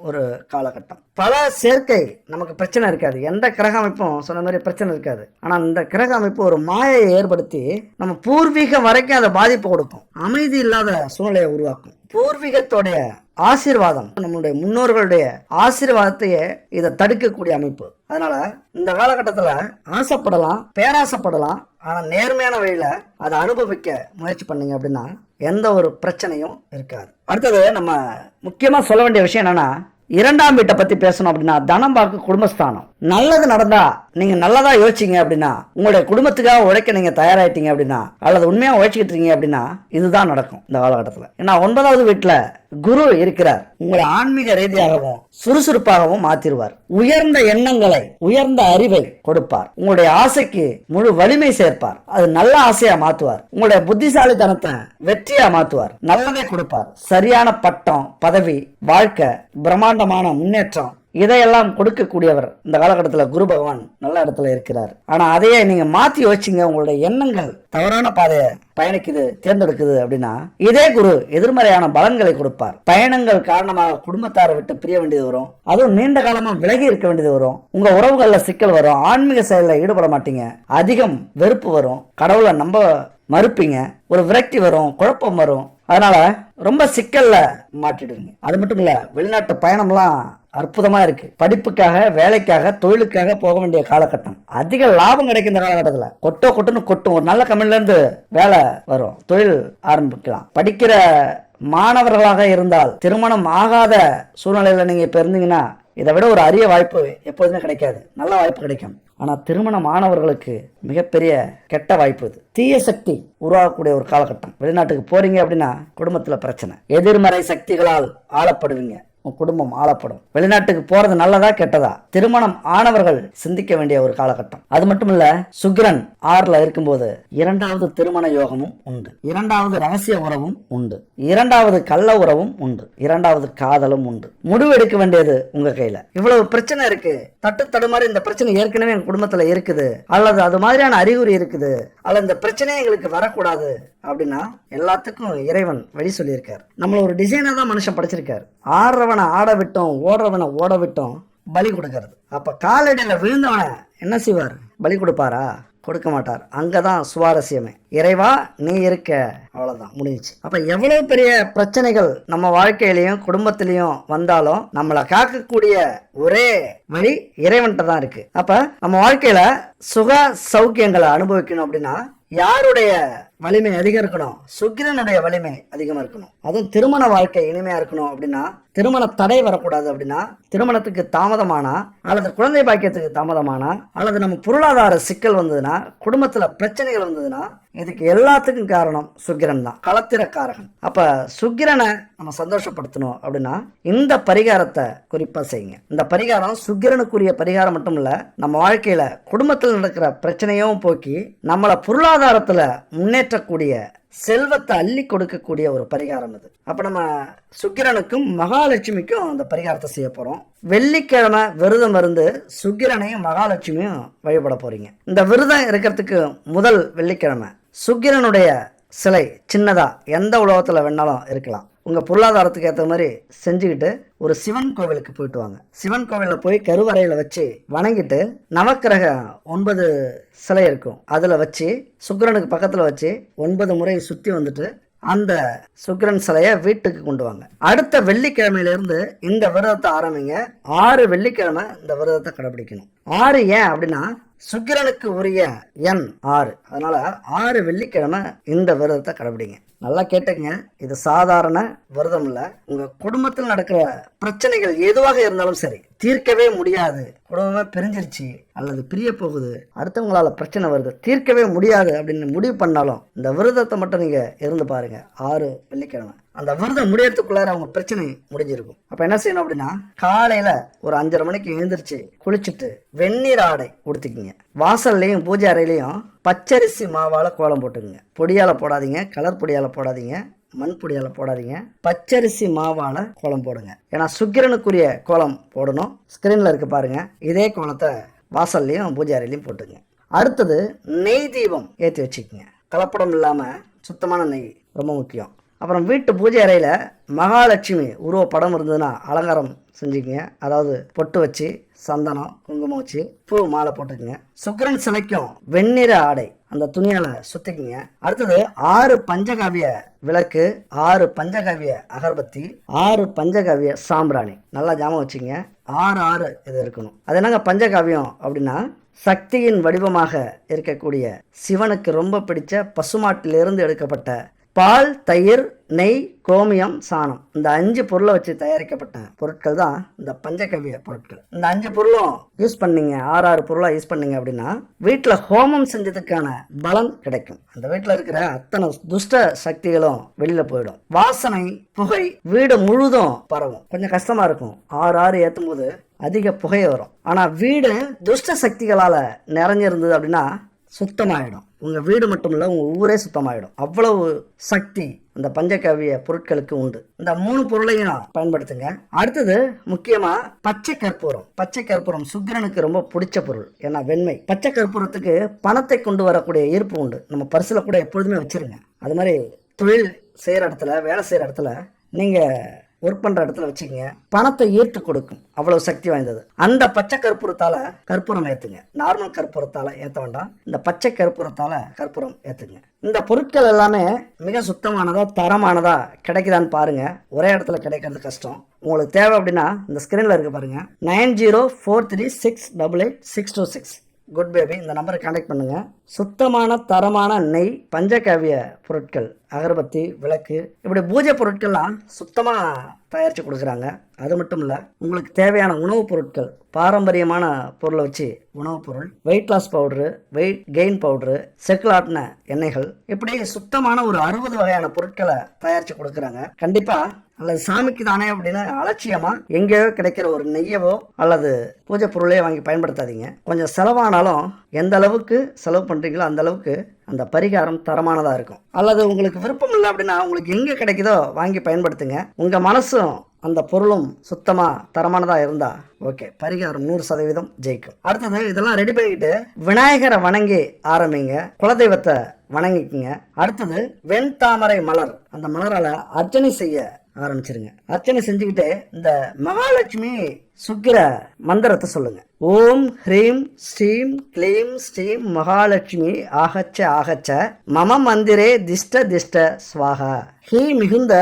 ஒரு காலகட்டம். பல சேர்க்கை நமக்கு பிரச்சனை இருக்காது. எந்த கிரக அமைப்பும் சொன்ன மாதிரி பிரச்சனை இருக்காது. ஆனா இந்த கிரக அமைப்பு ஒரு மாயை ஏற்படுத்தி நம்ம பூர்வீகம் வரைக்கும் அதை பாதிப்பு கொடுக்கும். அமைதி இல்லாத சூழ்நிலையை உருவாக்கும். பூர்வீகத்தோடைய ஆசீர்வாதம், நம்மளுடைய முன்னோர்களுடைய ஆசீர்வாதத்தையே இதை தடுக்கக்கூடிய அமைப்பு. அதனால இந்த காலகட்டத்துல ஆசைப்படலாம், பேராசைப்படலாம். ஆனா நேர்மையான வழியில அதை அனுபவிக்க முயற்சி பண்ணீங்க அப்படின்னா எந்த ஒரு பிரச்சனையும் இருக்காது. அடுத்தது நம்ம முக்கியமா சொல்ல வேண்டிய விஷயம் என்னன்னா, 2ஆம் வீட்டை பத்தி பேசணும் அப்படின்னா தனம் பார்க்க குடும்பஸ்தானம். நல்லது நடந்தா நீங்க நல்லதா யோசிச்சீங்க அப்படின்னா, உங்களுடைய குடும்பத்துக்காக உழைக்க நீங்க தயாராயிட்டீங்க அப்படின்னா, அல்லது உண்மையா உழைச்சிக்கிட்டு இருக்கீங்க அப்படின்னா இதுதான் நடக்கும் இந்த காலகட்டத்தில். ஏன்னா 9வது வீட்டுல குரு இருக்கிறார். உங்களை ஆன்மீக ரீதியாகவும் சுறுசுறுப்பாகவும் மாத்திருவார். உயர்ந்த எண்ணங்களை, உயர்ந்த அறிவை கொடுப்பார். உங்களுடைய ஆசைக்கு முழு வலிமை சேர்ப்பார். அது நல்ல ஆசையா மாத்துவார். உங்களுடைய புத்திசாலித்தனத்தை வெற்றியா மாத்துவார். நல்லதை கொடுப்பார். சரியான பட்டம், பதவி, வாழ்க்கை, பிரம்மாண்டமான முன்னேற்றம், இதையெல்லாம் கொடுக்கக்கூடியவர் இந்த காலகட்டத்தில் குரு பகவான் நல்ல இடத்துல இருக்கிறார். ஆனா அதையே நீங்க மாத்தி வச்சுங்க, உங்களுடைய எண்ணங்கள் தவறான பாதையை பயணிக்குது, தேர்ந்தெடுக்குது அப்படின்னா இதே குரு எதிர்மறையான பலன்களை கொடுப்பார். பயணங்கள் காரணமாக குடும்பத்தாரை விட்டு பிரிய வேண்டியது வரும், அதுவும் நீண்ட காலமா விலகி இருக்க வேண்டியது வரும், உங்க உறவுகள்ல சிக்கல் வரும், ஆன்மீக செயலில் ஈடுபட மாட்டீங்க, அதிகம் வெறுப்பு வரும், கடவுளை நம்ப மறுப்பீங்க, ஒரு விரக்தி வரும், குழப்பம் வரும். அதனால ரொம்ப சிக்கல்ல மாட்டிடுவீங்க. அது மட்டும் இல்ல, வெளிநாட்டு பயணம்லாம் அற்புதமா இருக்கு. படிப்புக்காக, வேலைக்காக, தொழிலுக்காக போக வேண்டிய காலகட்டம். அதிக லாபம் கிடைக்கும் இந்த காலகட்டத்தில். கொட்டுன்னு கொட்டும். ஒரு நல்ல கம்பெனில இருந்து வேலை வரும், தொழில் ஆரம்பிக்கலாம். படிக்கிற மாணவர்களாக இருந்தால் திருமணம் ஆகாத சூழ்நிலையில நீங்க இப்ப இருந்தீங்கன்னா இதை விட ஒரு அரிய வாய்ப்பு எப்போதுமே கிடைக்காது. நல்ல வாய்ப்பு கிடைக்கும். ஆனா திருமண மாணவர்களுக்கு மிகப்பெரிய கெட்ட வாய்ப்பு இது. தீய சக்தி உருவாகக்கூடிய ஒரு காலகட்டம். வெளிநாட்டுக்கு போறீங்க அப்படின்னா குடும்பத்துல பிரச்சனை, எதிர்மறை சக்திகளால் ஆளப்படுவீங்க, குடும்பம் ஆளப்படும். வெளிநாட்டுக்கு போறது நல்லதா கெட்டதா திருமணம் ஆனவர்கள் சிந்திக்க வேண்டிய ஒரு காலகட்டம். அது மட்டும் இல்ல, சுக்கிரன் 6ல இருக்கும்போது 2வது திருமண யோகமும் உண்டு, 2வது ரகசிய உறவும் உண்டு, 2வது கள்ள உறவும் உண்டு, 2வது காதலும் உண்டு. முடிவு எடுக்க வேண்டியது உங்க கையில. இவ்வளவு பிரச்சனை இருக்கு, தட்டு தடுமாறி இந்த பிரச்சனை ஏற்கனவே எங்க குடும்பத்துல இருக்குது, அல்லது அது மாதிரியான அறிகுறி இருக்குது, அல்லது இந்த பிரச்சனையே எங்களுக்கு வரக்கூடாது அப்படின்னா எல்லாத்துக்கும் இறைவன் வழி சொல்லியிருக்காரு. நம்மள ஒரு டிசைனா தான் மனுஷன் படைச்சிருக்காரு. ஆடுறவனை ஆட விட்டோம், ஓடுறவனை ஓட விட்டோம், பலி கொடுக்கறது. அப்ப காலடியில விழுந்தவனை என்ன செய்வார்? பலி கொடுப்பாரா? கொடுக்க மாட்டார். அங்கதான் சுவாரஸ்யமே. இறைவா நீ இருக்க, அவ்வளவுதான், முடிஞ்சிச்சு. அப்ப எவ்வளவு பெரிய பிரச்சனைகள் நம்ம வாழ்க்கையிலையும் குடும்பத்திலையும் வந்தாலும் நம்மளை காக்கக்கூடிய ஒரே வழி இறைவன்கிட்ட தான் இருக்கு. அப்ப நம்ம வாழ்க்கையில சுக சௌக்கியங்களை அனுபவிக்கணும் அப்படின்னா யாருடைய வலிமை அதிகம் இருக்கணும்? சுக்கிரனுடைய வலிமை அதிகமா இருக்கணும். அதுவும் திருமண வாழ்க்கை இனிமையா இருக்கணும் அப்படின்னா, திருமண தடை வரக்கூடாது அப்படின்னா, திருமணத்துக்கு தாமதமானா அல்லது குழந்தை பாக்கியத்துக்கு தாமதமானா அல்லது நம்ம பொருளாதார சிக்கல் வந்ததுன்னா, குடும்பத்துல பிரச்சனைகள் வந்ததுன்னா, இதுக்கு எல்லாத்துக்கும் காரணம் சுக்கிரன் தான், களத்திரக்காரகன். அப்ப சுக்கிரனை நம்ம சந்தோஷப்படுத்தணும் அப்படின்னா இந்த பரிகாரத்தை குறிப்பா செய்யுங்க. இந்த பரிகாரம் சுக்கிரனுக்குரிய பரிகாரம் மட்டும் இல்ல, நம்ம வாழ்க்கையில குடும்பத்தில் நடக்கிற பிரச்சனையும் போக்கி நம்மளை பொருளாதாரத்துல முன்னேற்றக்கூடிய, செல்வத்தை அள்ளி கொடுக்கக்கூடிய ஒரு பரிகாரம் இது. அப்ப நம்ம சுக்கிரனுக்கும் மகாலட்சுமிக்கும் அந்த பரிகாரத்தை செய்ய போறோம். வெள்ளிக்கிழமை விரதம் இருந்து சுக்கிரனையும் மகாலட்சுமியும் வழிபட போறீங்க. இந்த விரதம் இருக்கிறதுக்கு முதல் வெள்ளிக்கிழமை சுக்கிரனுடைய சிலை சின்னதா எந்த உலகத்துல வேணாலும் இருக்கலாம், உங்க பொருளாதாரத்துக்கு ஏற்ற மாதிரி செஞ்சுக்கிட்டு ஒரு சிவன் கோவிலுக்கு போயிட்டு வாங்க. சிவன் கோவிலில் போய் கருவறையில வச்சு வணங்கிட்டு நவக்கிரக 9 சிலை இருக்கும், அதுல வச்சு சுக்கிரனுக்கு பக்கத்துல வச்சு 9 முறை சுத்தி வந்துட்டு அந்த சுக்கிரன் சிலையை வீட்டுக்கு கொண்டு வாங்க. அடுத்த வெள்ளிக்கிழமையிலிருந்து இந்த விரதத்தை ஆரம்பிங்க. 6 வெள்ளிக்கிழமை இந்த விரதத்தை கடைபிடிக்கணும். 6 ஏன் அப்படின்னா சுக்கிரனுக்கு உரிய எண் 6, அதனால 6 வெள்ளிக்கிழமை இந்த விரதத்தை கடைபிடிங்க. நல்லா கேட்டுங்க, இது சாதாரண விரதம் இல்ல. உங்க குடும்பத்தில் நடக்கிற பிரச்சனைகள் எதுவாக இருந்தாலும் சரி, தீர்க்கவே முடியாது, குடும்பமே பிரிஞ்சிருச்சு அல்லது பிரிய போகுது, அடுத்தவங்களால பிரச்சனை வருது, தீர்க்கவே முடியாது அப்படின்னு முடிவு பண்ணாலும் இந்த விரதத்தை மட்டும் நீங்க இருந்து பாருங்க. 6 வெள்ளிக்கிழமை அந்த விரதம் முடியறதுக்குள்ளார அவங்க பிரச்சனை முடிஞ்சிருக்கும். அப்ப என்ன செய்யணும் அப்படின்னா, காலையில ஒரு 5:30 மணிக்கு எழுந்திரிச்சு குளிச்சுட்டு வெந்நீர் ஆடை உடுத்திக்கிங்க. வாசல்லையும் பூஜை அறையிலையும் பச்சரிசி மாவால கோலம் போட்டுக்குங்க. பொடியால போடாதீங்க, கலர் பொடியால போடாதீங்க, மண் பொடியால போடாதீங்க, பச்சரிசி மாவால கோலம் போடுங்க. ஏன்னா சுக்கிரனுக்குரிய கோலம் போடணும். ஸ்கிரீன்ல இருக்கு பாருங்க, இதே கோலத்தை வாசல்லையும் பூஜை அறையிலையும் போட்டுங்க. அடுத்தது நெய் தீபம் ஏற்றி வச்சுக்கோங்க. கலப்படம் இல்லாம சுத்தமான நெய் ரொம்ப முக்கியம். அப்புறம் வீட்டு பூஜை அறையில மகாலட்சுமி உருவ படம் இருந்ததுன்னா அலங்காரம் செஞ்சுக்கங்க. அதாவது பொட்டு வச்சு, சந்தனம், குங்குமம் வச்சு, பூ மாலை போட்டுக்குங்க. சுக்கிரன் சிலைக்கும் வெண்ணிற ஆடை அந்த துணியால சுத்திக்குங்க. அடுத்தது 6 பஞ்சகாவிய விளக்கு, 6 பஞ்சகாவிய அகர்பத்தி, 6 பஞ்சகாவிய சாம்பிராணி. நல்லா ஞாபகம் வச்சுங்க, 6 இது இருக்கணும். அது என்னங்க பஞ்சகாவியம் அப்படின்னா, சக்தியின் வடிவமாக இருக்கக்கூடிய சிவனுக்கு ரொம்ப பிடிச்ச பசுமாட்டிலிருந்து எடுக்கப்பட்ட பால், தயிர், நெய், கோமியம், சாணம், இந்த 5 பொருளை வச்சு தயாரிக்கப்பட்ட பொருட்கள் தான் இந்த பஞ்சகவிய பொருட்கள். இந்த 5 பொருளும் யூஸ் பண்ணீங்க, 6 பொருளா யூஸ் பண்ணீங்க அப்படின்னா வீட்டுல ஹோமம் செஞ்சதுக்கான பலன் கிடைக்கும். அந்த வீட்டுல இருக்கிற அத்தனை துஷ்ட சக்திகளும் வெளியில போயிடும். வாசனை, புகை வீடு முழுதும் பரவும். கொஞ்சம் கஷ்டமா இருக்கும், 6 ஏத்தும் போது அதிக புகை வரும். ஆனா வீடு துஷ்ட சக்திகளால நிறைஞ்சிருந்தது அப்படின்னா சுத்தமாயிடும். உங்க வீடு மட்டும் இல்ல, உங்க ஊரே சுத்தமாயிடும். அவ்வளவு சக்தி இந்த பஞ்சகவ்ய பொருட்களுக்கு உண்டு. இந்த 3 பொருளையும் பயன்படுத்துங்க. அடுத்தது முக்கியமா பச்சை கற்பூரம். பச்சை கற்பூரம் சுக்கிரனுக்கு ரொம்ப பிடிச்ச பொருள். ஏன்னா வெண்மை. பச்சை கற்பூரத்துக்கு பணத்தை கொண்டு வரக்கூடிய ஈர்ப்பு உண்டு. நம்ம பரிசுல கூட எப்பொழுதுமே வச்சிருங்க. அது மாதிரி தொழில் செய்யற இடத்துல, வேலை செய்யற இடத்துல, நீங்க ஒர்க் பண்ற இடத்துல வச்சுக்கோங்க, பணத்தை ஈர்த்து கொடுக்கும். அவ்வளவு சக்தி வாய்ந்தது. அந்த பச்சை கற்பூரத்தால கற்பூரம் ஏத்துங்க. நார்மல் கற்பூரத்தால ஏத்த வேண்டாம், இந்த பச்சை கற்பூரத்தால கற்பூரம் ஏத்துங்க. இந்த பொருட்கள் எல்லாமே மிக சுத்தமானதா, தரமானதா கிடைக்குதான்னு பாருங்க. ஒரே இடத்துல கிடைக்கிறது கஷ்டம். உங்களுக்கு தேவை அப்படின்னா இந்த ஸ்கிரீன்ல இருக்கு பாருங்க, 904336888626. குட் பேபி, இந்த நம்பரை கான்டாக்ட் பண்ணுங்க. சுத்தமான தரமான நெய், பஞ்சகவ்ய பொருட்கள், அகர்பத்தி, விளக்கு, இப்படி பூஜை பொருட்கள்லாம் சுத்தமா தயாரிச்சு கொடுக்குறாங்க. அது மட்டும் இல்ல, உங்களுக்கு தேவையான உணவுப் பொருட்கள், பாரம்பரியமான பொருளை வச்சு உணவுப் பொருள், weight loss powder, weight gain powder, செக்கில் ஆட்டின எண்ணெய்கள், இப்படி சுத்தமான ஒரு 60 வகையான பொருட்களை தயாரிச்சு கொடுக்குறாங்க. கண்டிப்பா அல்லது சாமிக்கு தானே அப்படின்னு அலட்சியமா எங்கேயோ கிடைக்கிற ஒரு நெய்யவோ அல்லது பூஜை பொருளையோ வாங்கி பயன்படுத்தாதீங்க. கொஞ்சம் செலவானாலும் எந்த அளவுக்கு செலவு பண்றீங்களோ அந்த அளவுக்கு அந்த பரிகாரம் தரமானதா இருக்கும். அல்லது உங்களுக்கு விருப்பம் இல்லை அப்படின்னா உங்களுக்கு எங்க கிடைக்குதோ வாங்கி பயன்படுத்துங்க. உங்க மனசும் அந்த பொருளும் சுத்தமா தரமானதா இருந்தா ஓகே, பரிகாரம் 100% ஜெயிக்கும். அடுத்தது இதெல்லாம் ரெடி பண்ணிட்டு விநாயகரை வணங்கி ஆரம்பிங்க. குலதெய்வத்தை வணங்கிக்குங்க. அடுத்தது வெண்தாமரை மலர், அந்த மலரால அர்ச்சனை செய்ய ஆரம்பிச்சிருங்க. அர்ச்சனை செஞ்சுக்கிட்டு இந்த மகாலட்சுமி சுக்கிர மந்திரத்தை சொல்லுங்க. ஓம் ஹ்ரீம் ஸ்ரீம் க்ளீம் ஸ்ரீம் மகாலட்சுமி ஆகச்ச ஆகச்ச மம மந்திரே திஷ்ட திஷ்ட ஸ்வாகா. ஹீ மிகுந்த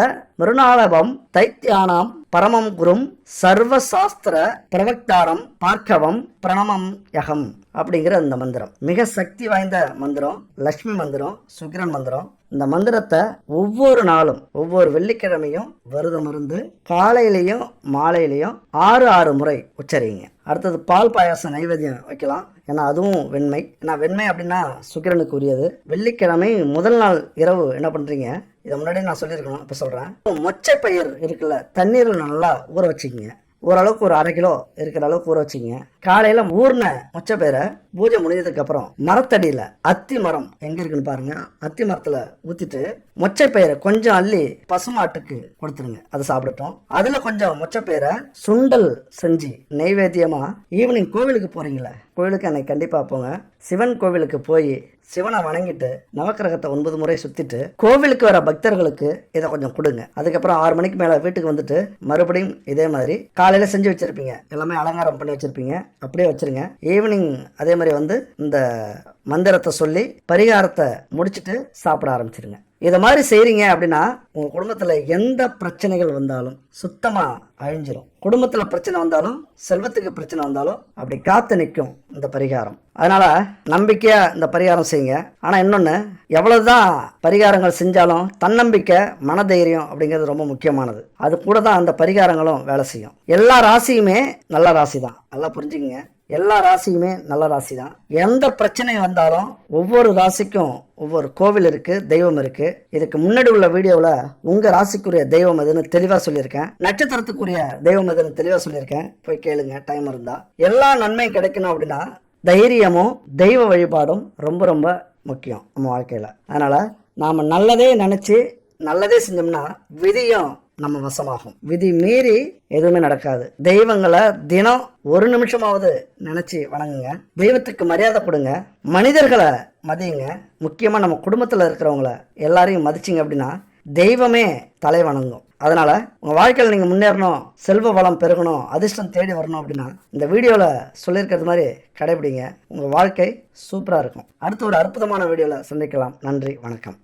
மிருணாளபம் தைத்தியானாம் பரமம் குரும் சர்வசாஸ்திர பிரவக்தாரம் பார்க்கவம் பிரணமம் யகம் அப்படிங்கிற இந்த மந்திரம் மிக சக்தி வாய்ந்த மந்திரம். லட்சுமி மந்திரம், சுக்கிரன் மந்திரம். இந்த மந்திரத்தை ஒவ்வொரு நாளும், ஒவ்வொரு வெள்ளிக்கிழமையும் விரதம் இருந்து காலையிலையும் மாலையிலையும் 6 முறை உச்சரிங்க. அடுத்தது பால் பாயாசம் நைவேத்தியம் வைக்கலாம். ஏன்னா அதுவும் வெண்மை. ஏன்னா வெண்மை அப்படின்னா சுக்கிரனுக்கு உரியது. வெள்ளிக்கிழமை முதல் நாள் இரவு என்ன பண்றீங்க, இதை முன்னாடியே நான் சொல்லியிருக்கணும், இப்போ சொல்றேன். மொச்சை பயிர் இருக்குல்ல, தண்ணீரில் நல்லா ஊற வச்சுக்கிங்க. ஓரளவுக்கு ஒரு 1/2 கிலோ இருக்கிற அளவுக்கு ஊற வச்சுங்க. காலையில ஊர்ன மொச்சை பயிரை பூஜை முடிஞ்சதுக்கு அப்புறம் மரத்தடியில, அத்தி மரம் எங்க இருக்குன்னு பாருங்க, அத்தி மரத்துல ஊத்திட்டு மொச்சை பயிரை கொஞ்சம் அள்ளி பசுமாட்டுக்கு கொடுத்துருங்க, அதை சாப்பிடட்டும். அதுல கொஞ்சம் மொச்சை பயிரை சுண்டல் செஞ்சு நைவேத்தியமா ஈவினிங் கோவிலுக்கு போறீங்களே, கோவிலுக்கு அன்னைக்கு கண்டிப்பா போங்க. சிவன் கோவிலுக்கு போய் சிவனை வணங்கிட்டு நவக்கிரகத்தை 9 முறை சுத்திட்டு கோவிலுக்கு வர பக்தர்களுக்கு இதை கொஞ்சம் கொடுங்க. அதுக்கப்புறம் 6 மணிக்கு மேல வீட்டுக்கு வந்துட்டு மறுபடியும் இதே மாதிரி காலையில செஞ்சு வச்சிருப்பீங்க, எல்லாமே அலங்காரம் பண்ணி வச்சிருப்பீங்க, அப்படியே வச்சிருங்க. ஈவினிங் அதே மாதிரி வந்து இந்த மந்திரத்தை சொல்லி பரிகாரத்தை முடிச்சுட்டு சாப்பிட ஆரம்பிச்சிருங்க. இதை மாதிரி செய்றீங்க அப்படின்னா உங்க குடும்பத்துல எந்த பிரச்சனைகள் வந்தாலும் சுத்தமா அழிஞ்சிரும். குடும்பத்துல பிரச்சனை வந்தாலும், செல்வத்துக்கு பிரச்சனை வந்தாலும் அப்படி காத்து நிற்கும் இந்த பரிகாரம். அதனால நம்பிக்கையா இந்த பரிகாரம் செய்யுங்க. ஆனா இன்னொன்னு, எவ்வளவுதான் பரிகாரங்கள் செஞ்சாலும் தன்னம்பிக்கை, மனதைரியம் அப்படிங்கிறது ரொம்ப முக்கியமானது. அது கூட தான் அந்த பரிகாரங்களும் வேலை செய்யும். எல்லா ராசியுமே நல்ல ராசி தான், நல்லா புரிஞ்சுக்கங்க. எல்லா ராசியுமே நல்ல ராசி தான். எந்த பிரச்சனை வந்தாலும் ஒவ்வொரு ராசிக்கும் ஒவ்வொரு கோவில் இருக்கு, தெய்வம் இருக்கு. இதுக்கு முன்னாடி உள்ள வீடியோவில் உங்க ராசிக்குரிய தெய்வம் எதுன்னு தெளிவா சொல்லியிருக்கேன், நட்சத்திரத்துக்குரிய தெய்வம் எதுன்னு தெளிவா சொல்லியிருக்கேன், போய் கேளுங்க டைம் இருந்தா. எல்லா நன்மையும் கிடைக்கணும் அப்படின்னா தைரியமும் தெய்வ வழிபாடும் ரொம்ப ரொம்ப முக்கியம் நம்ம வாழ்க்கையில. அதனால நாம நல்லதே நினைச்சு நல்லதே செஞ்சோம்னா விதியும் நம்ம வசமாகும். விதி மீறி எதுவுமே நடக்காது. தெய்வங்களை தினம் 1 நிமிஷமாவது நினைச்சு வணங்குங்க. தெய்வத்துக்கு மரியாதை கொடுங்க. மனிதர்களை மதியுங்க. முக்கியமா நம்ம குடும்பத்துல இருக்கிறவங்கள எல்லாரையும் மதிச்சிங்க அப்படின்னா தெய்வமே தலை வணங்கும். அதனால உங்க வாழ்க்கையில் நீங்க முன்னேறணும், செல்வ வளம் பெருகணும், அதிர்ஷ்டம் தேடி வரணும் அப்படின்னா இந்த வீடியோல சொல்லியிருக்கிறது மாதிரி கடைபிடிங்க. உங்க வாழ்க்கை சூப்பரா இருக்கும். அடுத்து ஒரு அற்புதமான வீடியோல சந்திக்கலாம். நன்றி, வணக்கம்.